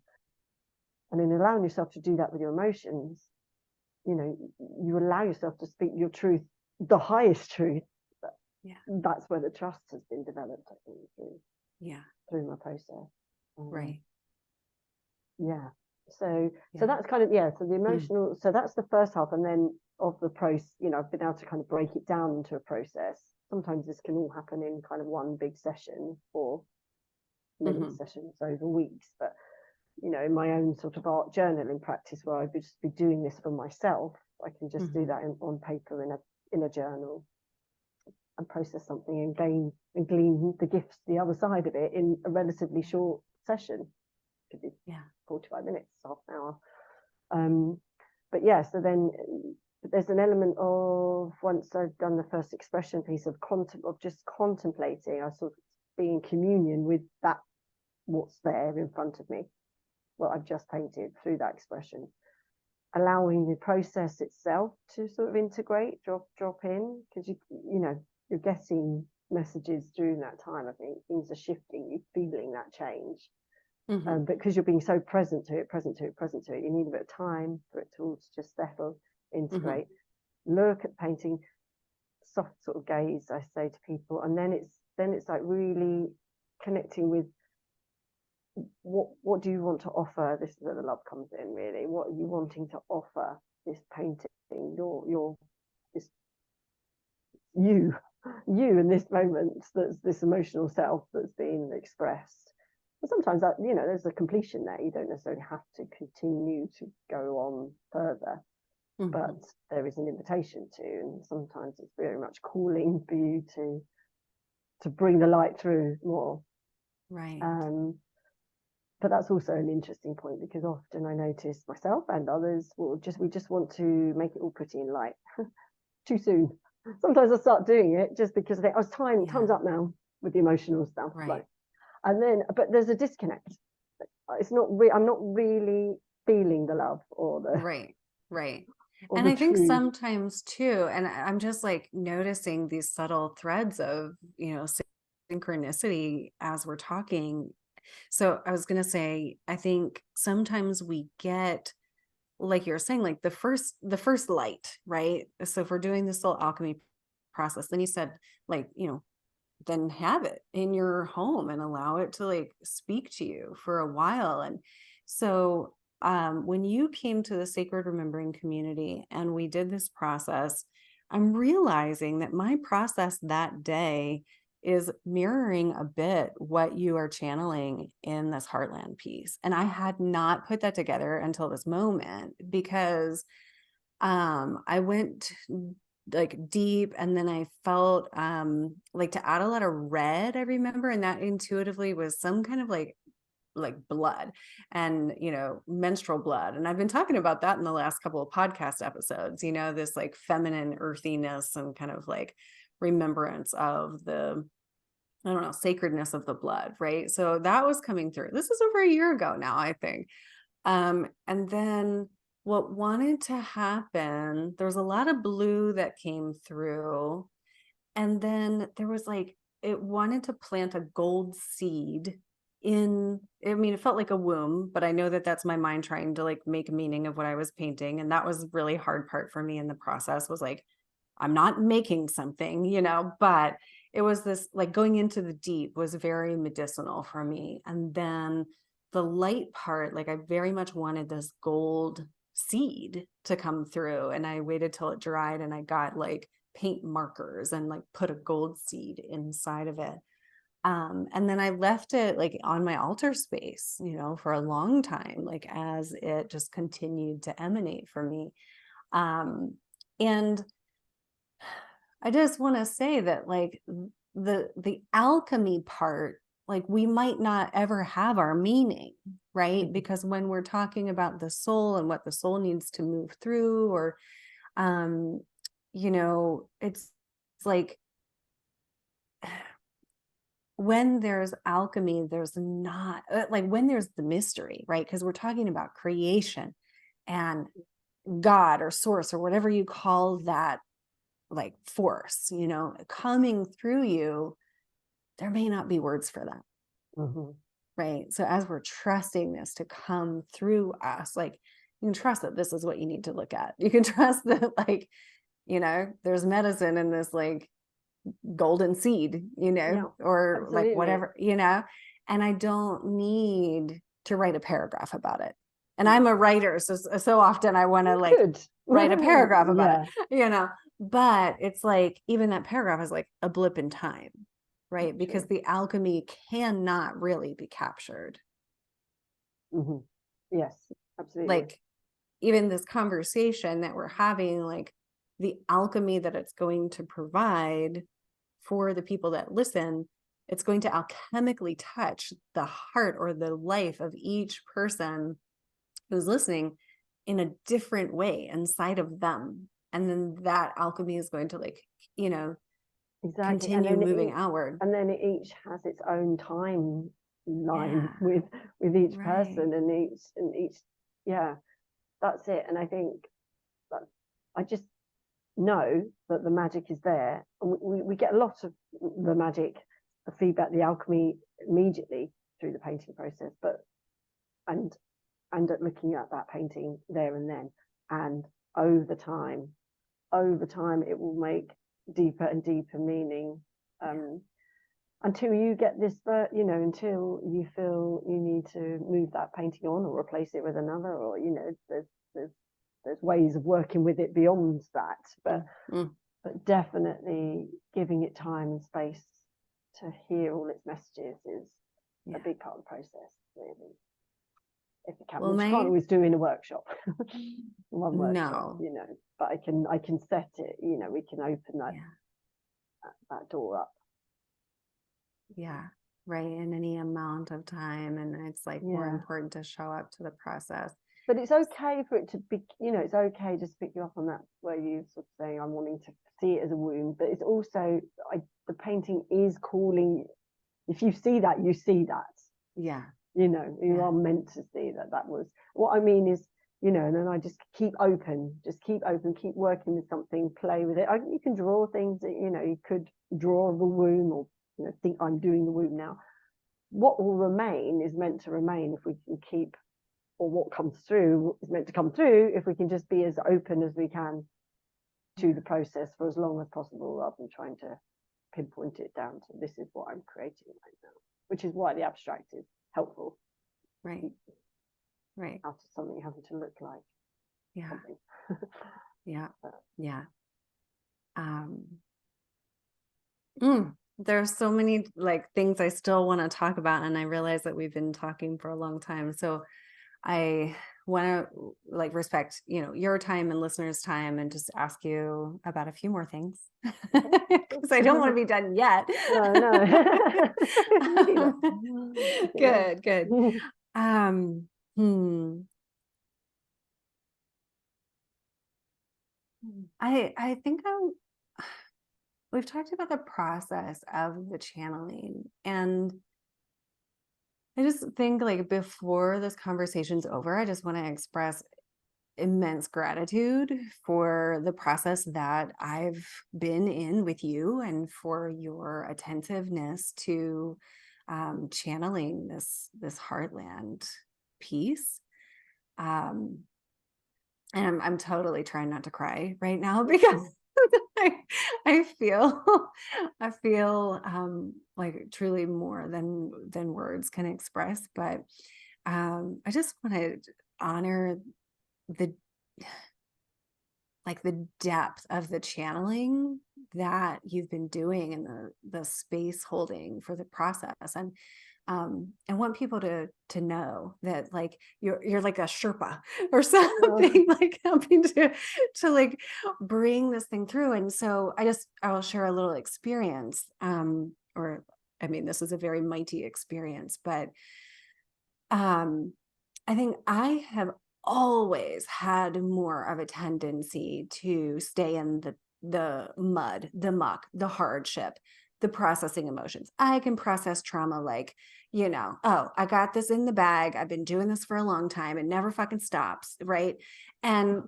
and in allowing yourself to do that with your emotions, you know, you allow yourself to speak your truth, the highest truth. That's where the trust has been developed, I think, through my process. So that's kind of so the emotional. So that's the first half, and then of the process, you know, I've been able to kind of break it down into a process. Sometimes this can all happen in kind of one big session, or many sessions over weeks. But you know, in my own sort of art journaling practice, where I'd just be doing this for myself, I can just do that on paper in a journal, and process something and glean the gifts, the other side of it, in a relatively short session. It could be 45 minutes, half an hour. But so then there's an element of, once I've done the first expression piece of just contemplating, I sort of being in communion with that, what's there in front of me, what I've just painted through that expression, allowing the process itself to sort of integrate, drop in, because you're getting messages during that time. I think things are shifting, you're feeling that change. But because you're being so present to it, you need a bit of time for it to all just settle, integrate, look at painting, soft sort of gaze, I say to people, and then it's like really connecting with what do you want to offer. This is where the love comes in, really. What are you wanting to offer this painting, your this you in this moment, that's this emotional self that's being expressed. But sometimes that, there's a completion there. You don't necessarily have to continue to go on further, but there is an invitation to, and sometimes it's very much calling for you to bring the light through more. Right. But that's also an interesting point, because often I notice myself and others we just want to make it all pretty and light too soon. Sometimes I start doing it just because I think, time's up now with the emotional stuff. Right. Like, and then, but there's a disconnect. It's not I'm not really feeling the love or the right. or And the I think true. sometimes too, and I'm just like noticing these subtle threads of, synchronicity as we're talking. So I was going to say, I think sometimes we get, like you're saying, like the first light, right? So if we're doing this little alchemy process, then you said, like, then have it in your home and allow it to like speak to you for a while. And so when you came to the Sacred Remembering community and we did this process, I'm realizing that my process that day is mirroring a bit what you are channeling in this Heartland piece. And I had not put that together until this moment, because I went like deep, and then I felt like to add a lot of red, I remember, and that intuitively was some kind of like blood and menstrual blood. And I've been talking about that in the last couple of podcast episodes, this like feminine earthiness and kind of like remembrance of the, I don't know, sacredness of the blood, right? So that was coming through. This is over a year ago now, I think. And then what wanted to happen, there was a lot of blue that came through. And then there was like, it wanted to plant a gold seed in, I mean, it felt like a womb, but I know that that's my mind trying to like make meaning of what I was painting. And that was really hard part for me in the process, was like, I'm not making something, but it was this like going into the deep was very medicinal for me. And then the light part, like I very much wanted this gold seed to come through. And I waited till it dried and I got like paint markers and like put a gold seed inside of it. And then I left it like on my altar space, for a long time, like as it just continued to emanate for me. And I just want to say that like the alchemy part, like we might not ever have our meaning, right? Because when we're talking about the soul and what the soul needs to move through, or it's like when there's alchemy, there's not like when there's the mystery, right? Because we're talking about creation and God or source or whatever you call that, like force, coming through you, there may not be words for that. Right. So as we're trusting this to come through us, like you can trust that this is what you need to look at. You can trust that, like, there's medicine in this like golden seed, or absolutely. like whatever, and I don't need to write a paragraph about it. And I'm a writer, so often I want to like write a paragraph about it, but it's like even that paragraph is like a blip in time, right? Because the alchemy cannot really be captured. Yes, absolutely. Like even this conversation that we're having, like the alchemy that it's going to provide for the people that listen, it's going to alchemically touch the heart or the life of each person who's listening in a different way inside of them. And then that alchemy is going to like, you know, Exactly. continue moving outward. And then it each has its own timeline Yeah. with each Right. person and each, yeah, that's it. And I think that I just know that the magic is there. And we get a lot of the magic, the feedback, the alchemy immediately through the painting process, but and at looking at that painting there and then, and over time it will make deeper and deeper meaning, until you get this, you know, until you feel you need to move that painting on or replace it with another, or, you know, there's ways of working with it beyond that, but definitely giving it time and space to hear all its messages is a big part of the process, really. If you can, Well, which you can't always do in a workshop, one workshop, no. you know, but I can set it, you know, we can open that door up. Yeah. Right. In any amount of time. And it's like more important to show up to the process. But it's okay for it to be, you know, it's okay just to pick you up on that, where you sort of saying, I'm wanting to see it as a wound, but it's also, the painting is calling. If you see that, you see that. Yeah. You know, you are meant to see that. That was what I mean is, you know, and then I just keep open, keep working with something, play with it. You can draw things that, you know, you could draw the womb, or, you know, think I'm doing the womb now. What will remain is meant to remain if we can keep, or what comes through is meant to come through if we can just be as open as we can to the process for as long as possible, rather than trying to pinpoint it down to this is what I'm creating right now, which is why the abstract is helpful. Right. Right. Out of something having to look like something. There's so many like things I still want to talk about, and I realize that we've been talking for a long time, so I want to like respect, you know, your time and listeners' time, and just ask you about a few more things because I don't want to be done yet. No. Good. I think we've talked about the process of the channeling, and I just think like before this conversation's over, I just want to express immense gratitude for the process that I've been in with you, and for your attentiveness to channeling this heartland piece. And I'm totally trying not to cry right now because I feel like truly more than words can express. But I just want to honor the depth of the channeling that you've been doing, and the space holding for the process. And I want people to know that like you're like a Sherpa or something, like helping to like bring this thing through. And so I will share a little experience, or I mean, this is a very mighty experience, but I think I have always had more of a tendency to stay in the mud, the muck, the hardship, the processing emotions. I can process trauma like, you know, oh, I got this in the bag. I've been doing this for a long time. It never fucking stops, right? And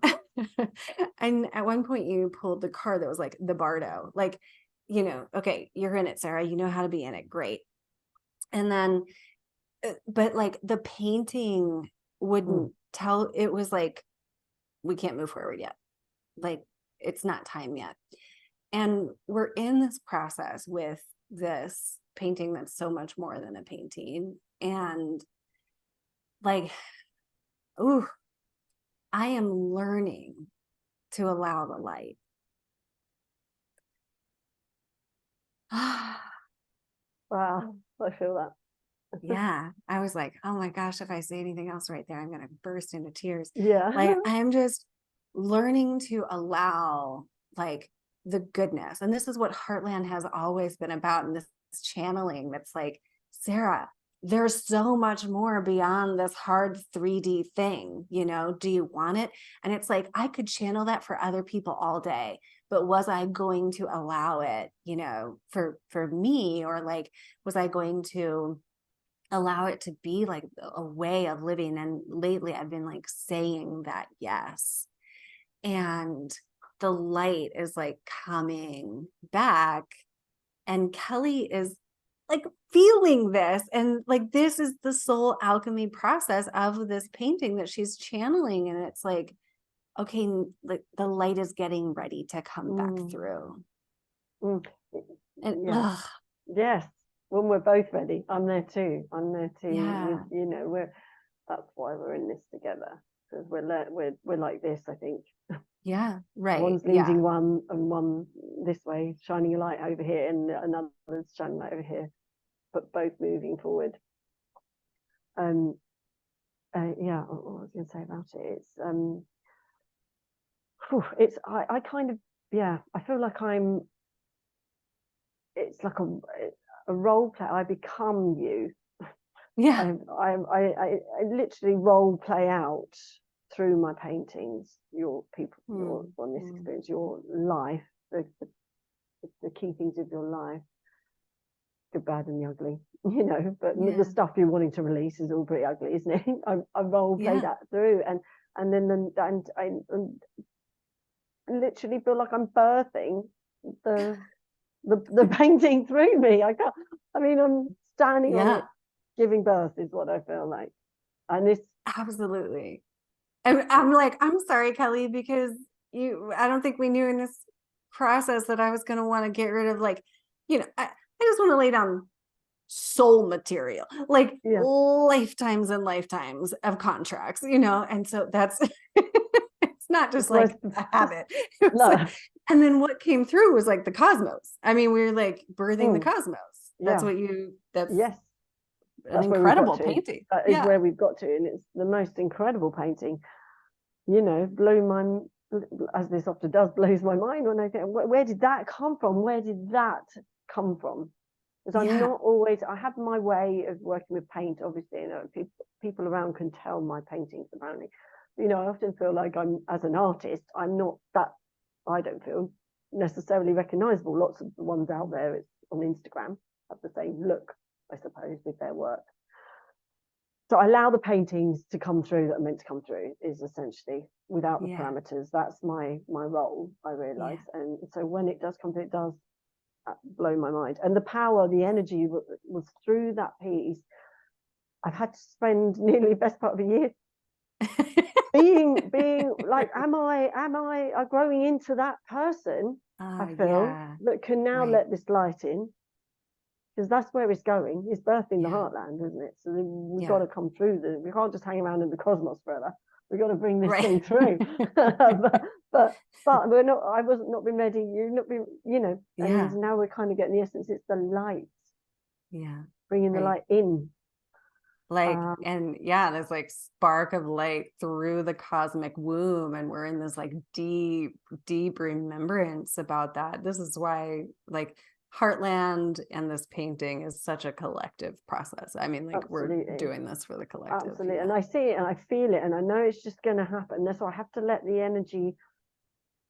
and at one point you pulled the card that was like the Bardo, like, you know, okay, you're in it, Sarah. You know how to be in it. Great. And then but like the painting wouldn't tell. It was like, we can't move forward yet, like it's not time yet. And we're in this process with this painting that's so much more than a painting. And like, ooh, I am learning to allow the light. Wow, I feel that. Yeah, I was like, oh my gosh, if I say anything else right there, I'm going to burst into tears. Yeah. Like, I'm just learning to allow like the goodness. And this is what Heartland has always been about. And this channeling that's like, Sarah, there's so much more beyond this hard 3D thing, you know, do you want it? And it's like, I could channel that for other people all day, but was I going to allow it, you know, for me, or like, was I going to allow it to be like a way of living? And lately I've been like saying that yes. And the light is like coming back, and Kellie is like feeling this, and like this is the soul alchemy process of this painting that she's channeling, and it's like, okay, like the light is getting ready to come back through. Mm. And Yeah. Yes, when we're both ready, I'm there too. yeah, You know, that's why we're in this together, because we're like this, I think. yeah, right, One's yeah, leading one, and one this way, shining a light over here, and another's shining a light over here, but both moving forward. Yeah, what was I going to say about it? I kind of, yeah, I feel like it's like a role play. I become you. yeah, I literally role play out through my paintings, your people, your on this experience, your life, the key things of your life, the bad and the ugly, you know, but the yeah, stuff you're wanting to release is all pretty ugly, isn't it? I role play yeah, that through, and I literally feel like I'm birthing the the painting through me. I mean, I'm standing on yeah, it, giving birth is what I feel like. And it's absolutely. And I'm like, I'm sorry, Kellie, because I don't think we knew in this process that I was going to want to get rid of, like, you know, I just want to lay down soul material, like yeah, lifetimes and lifetimes of contracts, you know? And so that's, it's not just so like it's a just habit. It was like, no, and then what came through was like the cosmos. I mean, we were like birthing the cosmos. That's yeah, what that's yes, an that's where we've got incredible to. painting. That is Yeah. where we've got to, and it's the most incredible painting. You know, blew my, as this often does, blows my mind when I think, where did that come from? Where did that come from? Because I'm Yeah. not always, I have my way of working with paint, obviously, you know, people around can tell my paintings apparently. You know, I often feel like I'm, as an artist, I'm not that, I don't feel necessarily recognizable. Lots of the ones out there on Instagram have the same look, I suppose, with their work. So I allow the paintings to come through that are meant to come through, is essentially without the Yeah. parameters. That's my role, I realize. Yeah. And so when it does come through, it does blow my mind. And the power, the energy was through that piece. I've had to spend nearly the best part of a year being like, am I growing into that person? I feel Yeah. that can now Right. let this light in, because that's where it's going. It's birthing the Yeah. heartland, isn't it? So we've got Yeah. to come through. We can't just hang around in the cosmos forever. We've got to bring this Right. thing through. But we're not. I wasn't not been ready. You've not been. You know. And Yeah. now we're kind of getting the essence. It's the light, Yeah. bringing the Right. light in. Like, Um, and yeah, this like spark of light through the cosmic womb. And we're in this like deep, deep remembrance about that. This is why like Heartland and this painting is such a collective process. I mean, like we're absolutely, doing this for the collective. absolutely. And Yeah. I see it and I feel it, and I know it's just going to happen. That's why I have to let the energy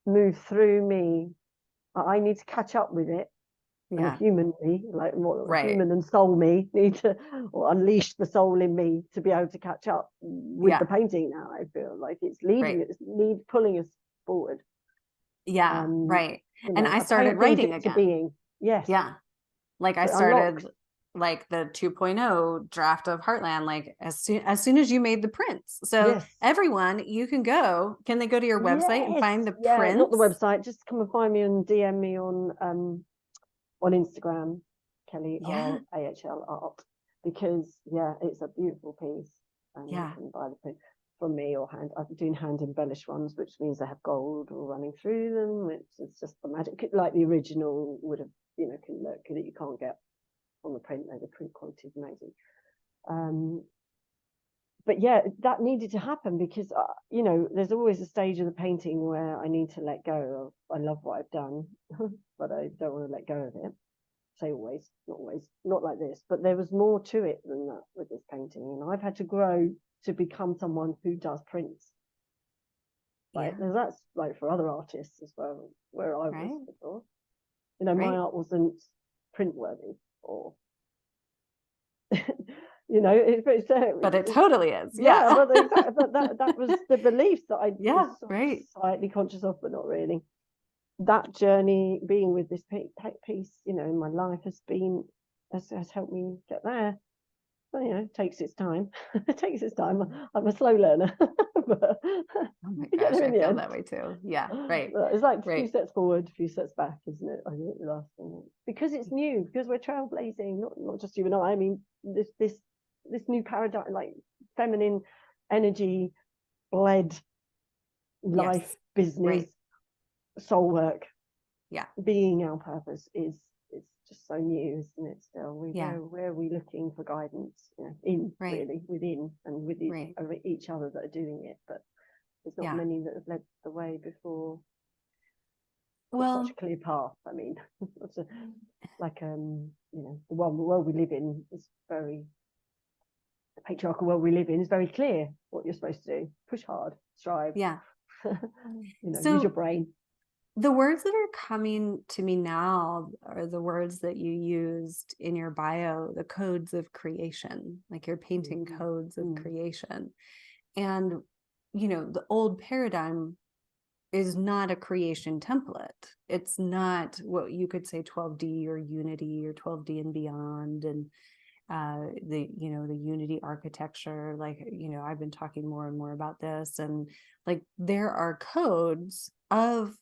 move through me. I need to catch up with it, and a Yeah. human me, like more Right. human and soul me, need to, or unleash the soul in me to be able to catch up with the Yeah. painting. Now I feel like it's Right. leading, it's pulling us forward. Yeah. Um, right. you And know, I a started paint brings writing it into again. being. Yes, Yeah. Like I so it unlocks. started like the 2.0 draft of Heartland, like as soon as you made the prints. So Yes, everyone, you can they go to your website and yes, find the yeah. Not the prints? website. Just come and find me and DM me on Instagram, Kellie Yeah. Ahl, AHL art, because yeah, it's a beautiful piece, and you Yeah. can buy the print from me or hand. I'm doing hand embellished ones, which means they have gold running through them. It's just the magic, like the original would have, you know, that you can't get on the print. The print quality is amazing. But yeah, that needed to happen because you know, there's always a stage of the painting where I need to let go of. I love what I've done, but I don't want to let go of it. say always, not always, not like this, but there was more to it than that with this painting. And I've had to grow to become someone who does prints. Like that's like for other artists as well, where I was before. You know, my art wasn't print worthy, or you know, but it totally is. Yeah, but that was the beliefs that I was slightly conscious of, but not really. That journey, being with this piece, you know, in my life has helped me get there. But, you know, it takes its time. It takes its time. I'm a slow learner, but oh my gosh, I feel that way too. Yeah, right. But it's like a few steps forward, a few steps back, isn't it? I think the last thing, because it's new, because we're trailblazing, not just you and I mean, this new paradigm, like feminine energy led life, business, soul work. Yeah, being our purpose is just so new, isn't it? Still, where are we looking for guidance? You know, really within and with each other that are doing it, but there's not many that have led the way before. Well, such a clear path. I mean, like you know, the world we live in is very, the patriarchal world we live in is very clear what you're supposed to do: push hard, strive. Yeah. You know, use your brain. The words that are coming to me now are the words that you used in your bio, the codes of creation, like you're painting codes of creation. And, you know, the old paradigm is not a creation template. It's not what you could say 12D or unity or 12D and beyond. And the, you know, the unity architecture, like, you know, I've been talking more and more about this, and like there are codes of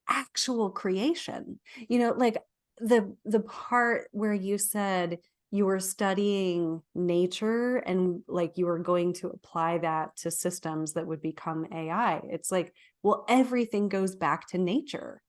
actual creation, you know, like the part where you said you were studying nature and like you were going to apply that to systems that would become AI. It's like, well, everything goes back to nature.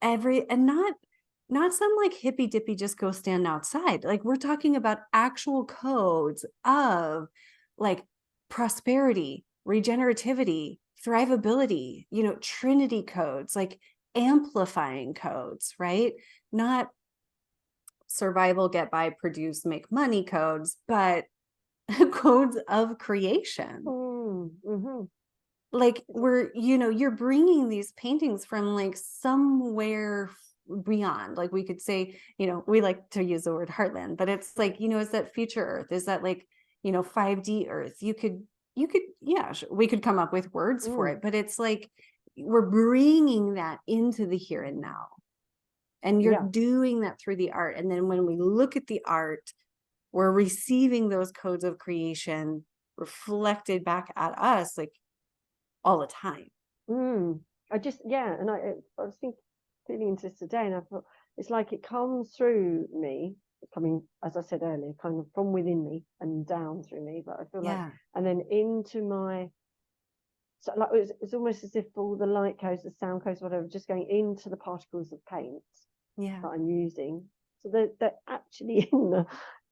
And not some like hippy dippy just go stand outside. Like we're talking about actual codes of like prosperity, regenerativity, thrivability, you know, trinity codes, like amplifying codes, right? Not survival, get by, produce, make money codes, but codes of creation. Like we're, you know, you're bringing these paintings from like somewhere beyond. Like we could say, you know, we like to use the word heartland, but it's like, you know, is that future earth? Is that like, you know, 5D earth? You could, yeah, we could come up with words for it, but it's like we're bringing that into the here and now. And you're doing that through the art. And then when we look at the art, we're receiving those codes of creation reflected back at us, like all the time. I just, and I was feeling into this today, and I thought it's like it comes through me, coming, as I said earlier, kind of from within me and down through me, but I feel like, and then into my, so like it's almost as if all the light codes, the sound codes, whatever, just going into the particles of paint that I'm using, so they're actually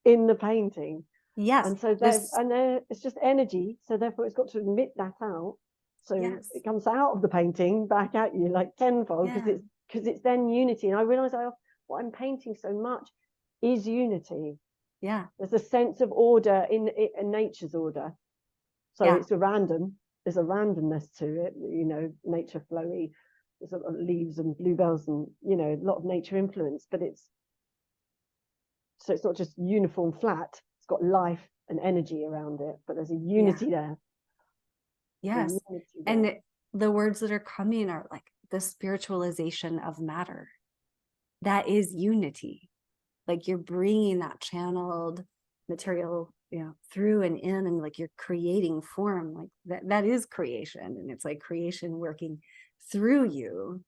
in the painting. And so it's just energy, so therefore it's got to emit that out, so it comes out of the painting back at you like tenfold, because it's then unity. And I realize what I'm painting so much is unity. There's a sense of order in nature's order, so it's there's a randomness to it, you know, nature flowy, there's leaves and bluebells and, you know, a lot of nature influence, but it's not just uniform flat. It's got life and energy around it, but there's a unity there. And the words that are coming are like the spiritualization of matter. That is unity. Like you're bringing that channeled material, you know, through and in, and like you're creating form, like that is creation. And it's like creation working through you,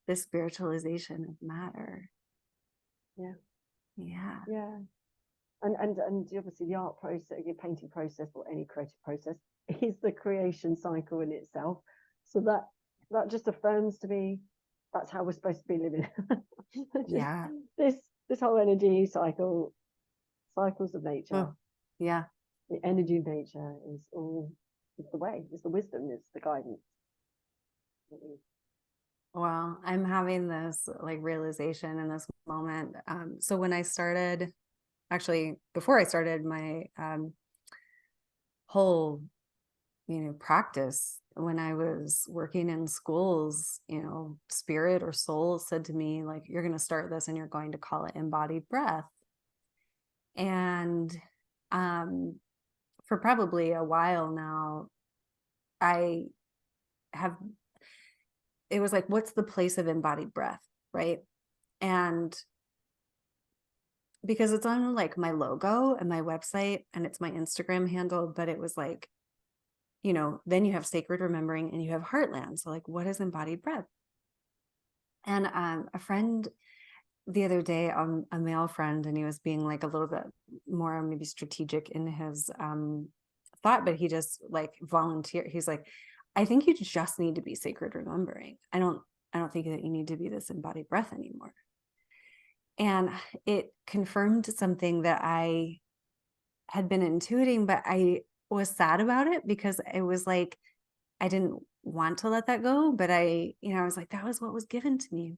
the spiritualization of matter. And obviously the art process, your painting process, or any creative process, is the creation cycle in itself. So that just affirms to me that's how we're supposed to be living. This whole energy cycle, cycles of nature. The energy of nature is the way, it's the wisdom, it's the guidance. Well, I'm having this like realization in this moment. So when I started, actually, before I started my whole, practice, when I was working in schools, spirit or soul said to me, like, you're going to start this and you're going to call it embodied breath. And um, for probably a while now, I have, it was like, what's the place of embodied breath? Right. And because it's on like my logo and my website and it's my Instagram handle, but it was like, then you have sacred remembering and you have heartland. So like, what is embodied breath? And a friend the other day, a male friend, and he was being like a little bit more maybe strategic in his thought, but he just like volunteered. He's like, I think you just need to be sacred remembering. I don't think that you need to be this embodied breath anymore. And it confirmed something that I had been intuiting, but I was sad about it because it was like I didn't want to let that go, but I was like, that was what was given to me.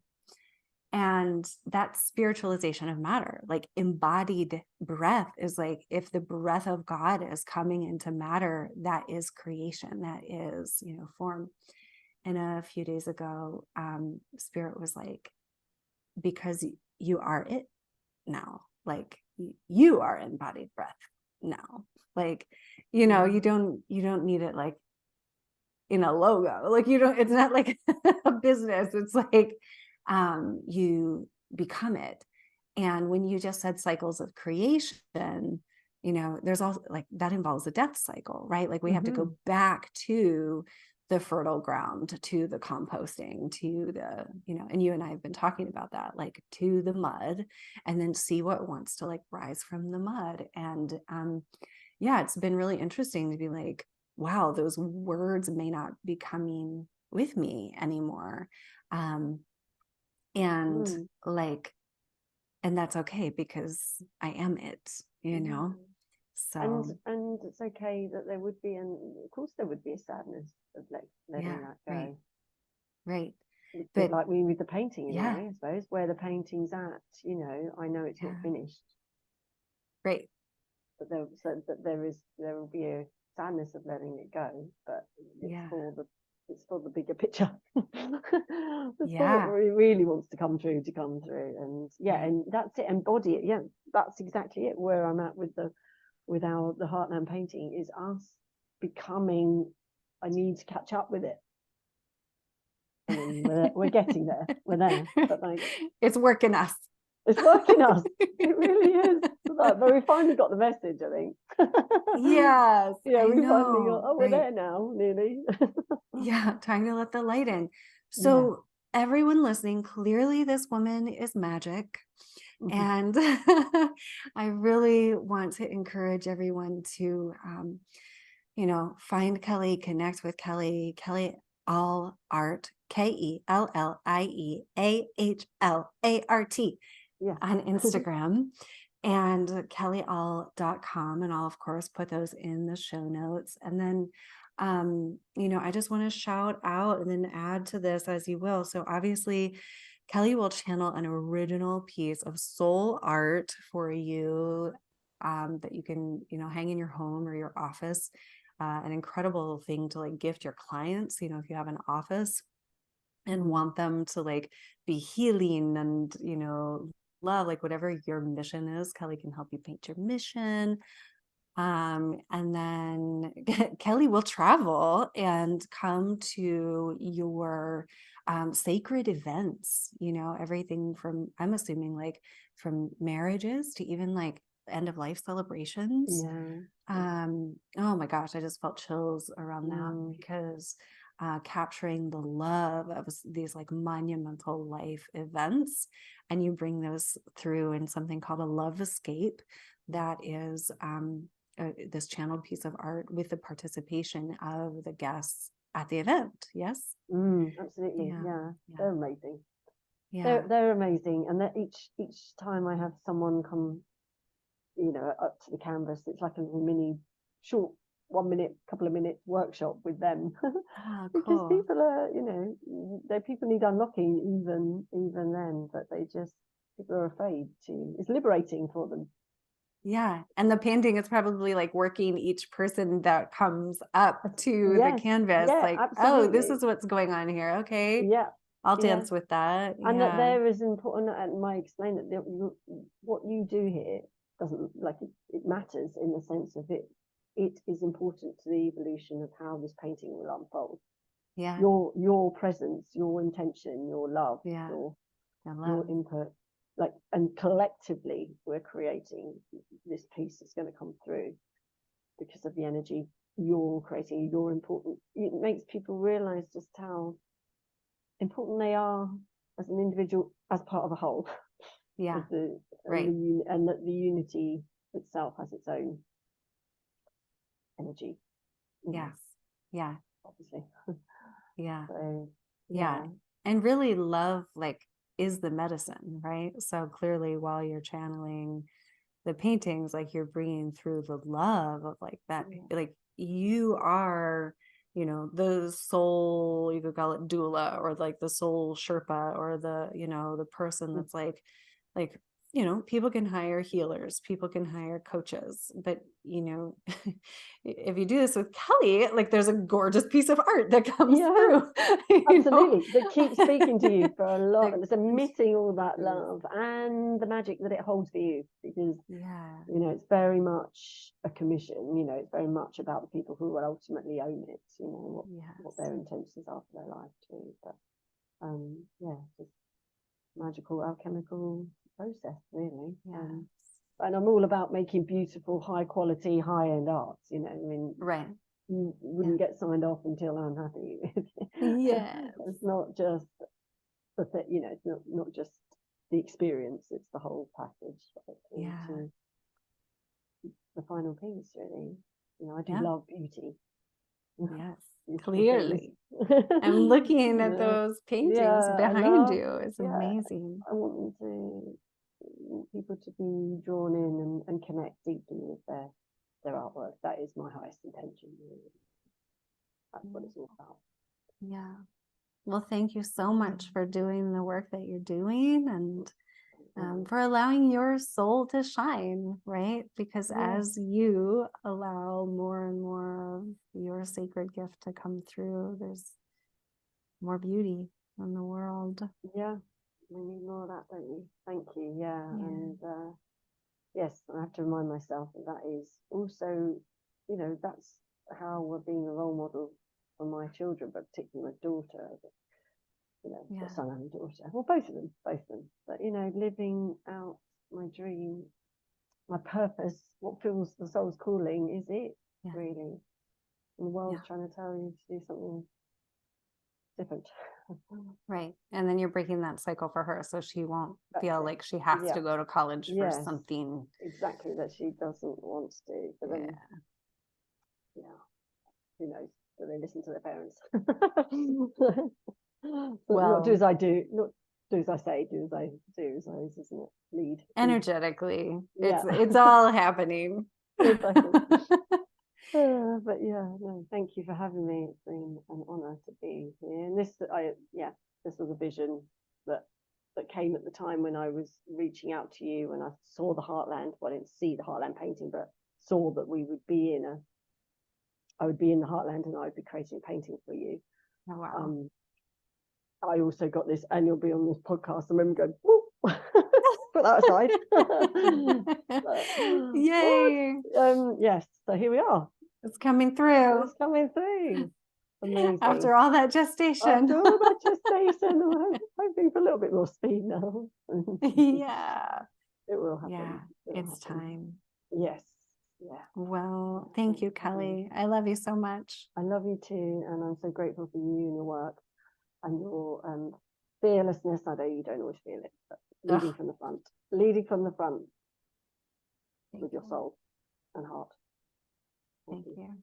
And that spiritualization of matter, like embodied breath, is like if the breath of God is coming into matter, that is creation, that is, form. And a few days ago, Spirit was like, because you are it now, like you are embodied breath now. Like, you don't need it like in a logo. Like it's not like a business. It's like you become it. And when you just said cycles of creation, there's also like that involves a death cycle, right? Like we have to go back to the fertile ground, to the composting, to the, and you and I have been talking about that, like to the mud, and then see what wants to like rise from the mud. And yeah, it's been really interesting to be like, wow, those words may not be coming with me anymore. And like, and that's okay because I am it, So and it's okay that there would be, and of course there would be a sadness of letting that go. Right. It's a bit But like me with the painting in a yeah, way, I suppose, where the painting's at. I know it's not yeah, finished, right. but there will be a sadness of letting it go, but Yeah, it's for the bigger picture. It's for what yeah, really wants to come through, and yeah, right. and that's it. Embody it. Yeah, that's exactly it. Where I'm at with the Heartland painting is us becoming. I need to catch up with it. I mean, we're getting there. We're there, but like It's working us. it's working us. It really is. But we finally got the message, I think. Yes, Yeah, I we finally got. know. Oh, we're Right. there now, nearly. Yeah, trying to let the light in. Yeah. So, everyone listening, clearly this woman is magic. Mhm. And I really want to encourage everyone to, find Kellie, connect with Kellie Ahl Art, KellieAhlart Yes. on Instagram and kellyahl.com. And I'll, of course, put those in the show notes. And then, I just want to shout out and then add to this as you will. So, obviously, Kellie will channel an original piece of soul art for you that you can, hang in your home or your office. An incredible thing to like gift your clients, if you have an office and want them to like be healing and love, like whatever your mission is, Kellie can help you paint your mission. And then Kellie will travel and come to your sacred events, everything from, I'm assuming, like from marriages to even like end of life celebrations. Yeah. Oh my gosh, I just felt chills around that because capturing the love of these like monumental life events, and you bring those through in something called a love escape that is this channeled piece of art with the participation of the guests at the event. Yes. Absolutely. Yeah. Yeah. Yeah. They're amazing. Yeah. They're amazing, and that each time I have someone come, up to the canvas, it's like a mini short 1 minute, couple of minutes workshop with them. Oh, Because cool. people are, people need unlocking even then, but people are afraid to. It's liberating for them. Yeah, and the painting is probably like working each person that comes up to the Yes, canvas, yeah, like, oh, this absolutely. is what's going on here. Okay, Yeah, I'll yeah. dance with that. And that Yeah, there is important, and I explain that what you do here doesn't, like, it matters in the sense of it is important to the evolution of how this painting will unfold. yeah, Your presence, your intention, your love, yeah. your I your love. input, like, and collectively we're creating this piece that's going to come through because of the energy you're creating. You're important. It makes people realize just how important they are as an individual, as part of a whole. Yeah, As the right. and that the unity itself has its own energy, Yes. Yeah, obviously. yeah, So yeah. yeah, And really love like is the medicine, right? So clearly while you're channeling the paintings, like you're bringing through the love of like that, like you are, the soul, you could call it doula, or like the soul Sherpa, or the person that's like, people can hire healers, people can hire coaches, but if you do this with Kellie, like there's a gorgeous piece of art that comes yeah, through, absolutely. That keeps speaking to you for a lot, Like, and it's emitting all that love and the magic that it holds for you, because yeah, it's very much a commission. It's very much about the people who will ultimately own it. What yes, their intentions are for their life too. But yeah, just magical alchemical process, really. yes, And I'm all about making beautiful, high quality, high end art. I mean, right, you yeah, wouldn't get signed off until I'm happy. yes, It's not just the thing, it's not just the experience, it's the whole package yeah, into the final piece, really. I do yeah, love beauty. yes, Beautiful things. clearly. I'm looking at Yeah, those paintings yeah, behind you. It's yeah, amazing. I want people to be drawn in and connect deeply with their artwork. That is my highest intention, really. That's what it's all about. Yeah. Well, thank you so much for doing the work that you're doing, and for allowing your soul to shine, right? Because Yeah, as you allow more and more of your sacred gift to come through, there's more beauty in the world. yeah, we need more of that, don't we? Thank you. Yeah, Yeah. and yes, I have to remind myself that is also, that's how we're being a role model for my children, but particularly my daughter. Got a Yeah. son and a daughter. Well, both of them. But living out my dream, my purpose, what feels the soul's calling, is it Yeah. really? And the world's Yeah. trying to tell you to do something different. Right. And then you're breaking that cycle for her, so she won't That's feel it. like she has Yeah. to go to college for Yes. something. Exactly, that she doesn't want to. But Yeah. then, yeah, who knows? Do they listen to their parents? Not do Well, as I do, not do as I say, do as I do, as I, isn't it? Lead. energetically, Yeah, it's all happening. exactly. But yeah, no, thank you for having me. It's been an honor to be here. And this was a vision that came at the time when I was reaching out to you, and I saw the Heartland. Well, I didn't see the Heartland painting, but saw that I would be in the Heartland, and I would be creating a painting for you. Oh, wow. I also got this, and you'll be on this podcast. I remember going, put that aside. Yay. Yes, so here we are. It's coming through It's coming through. Amazing. after all that gestation. After all that gestation, I'm hoping for a little bit more speed now. Yeah. It will happen. Yeah. It will It's happen. time. Yes. Yeah. Well, thank you, Kellie. I love you so much. I love you too, and I'm so grateful for you and your work and your fearlessness. I know you don't always feel it, but leading Ugh, from the front, thank with your you. soul and heart. Thank Thank you. you.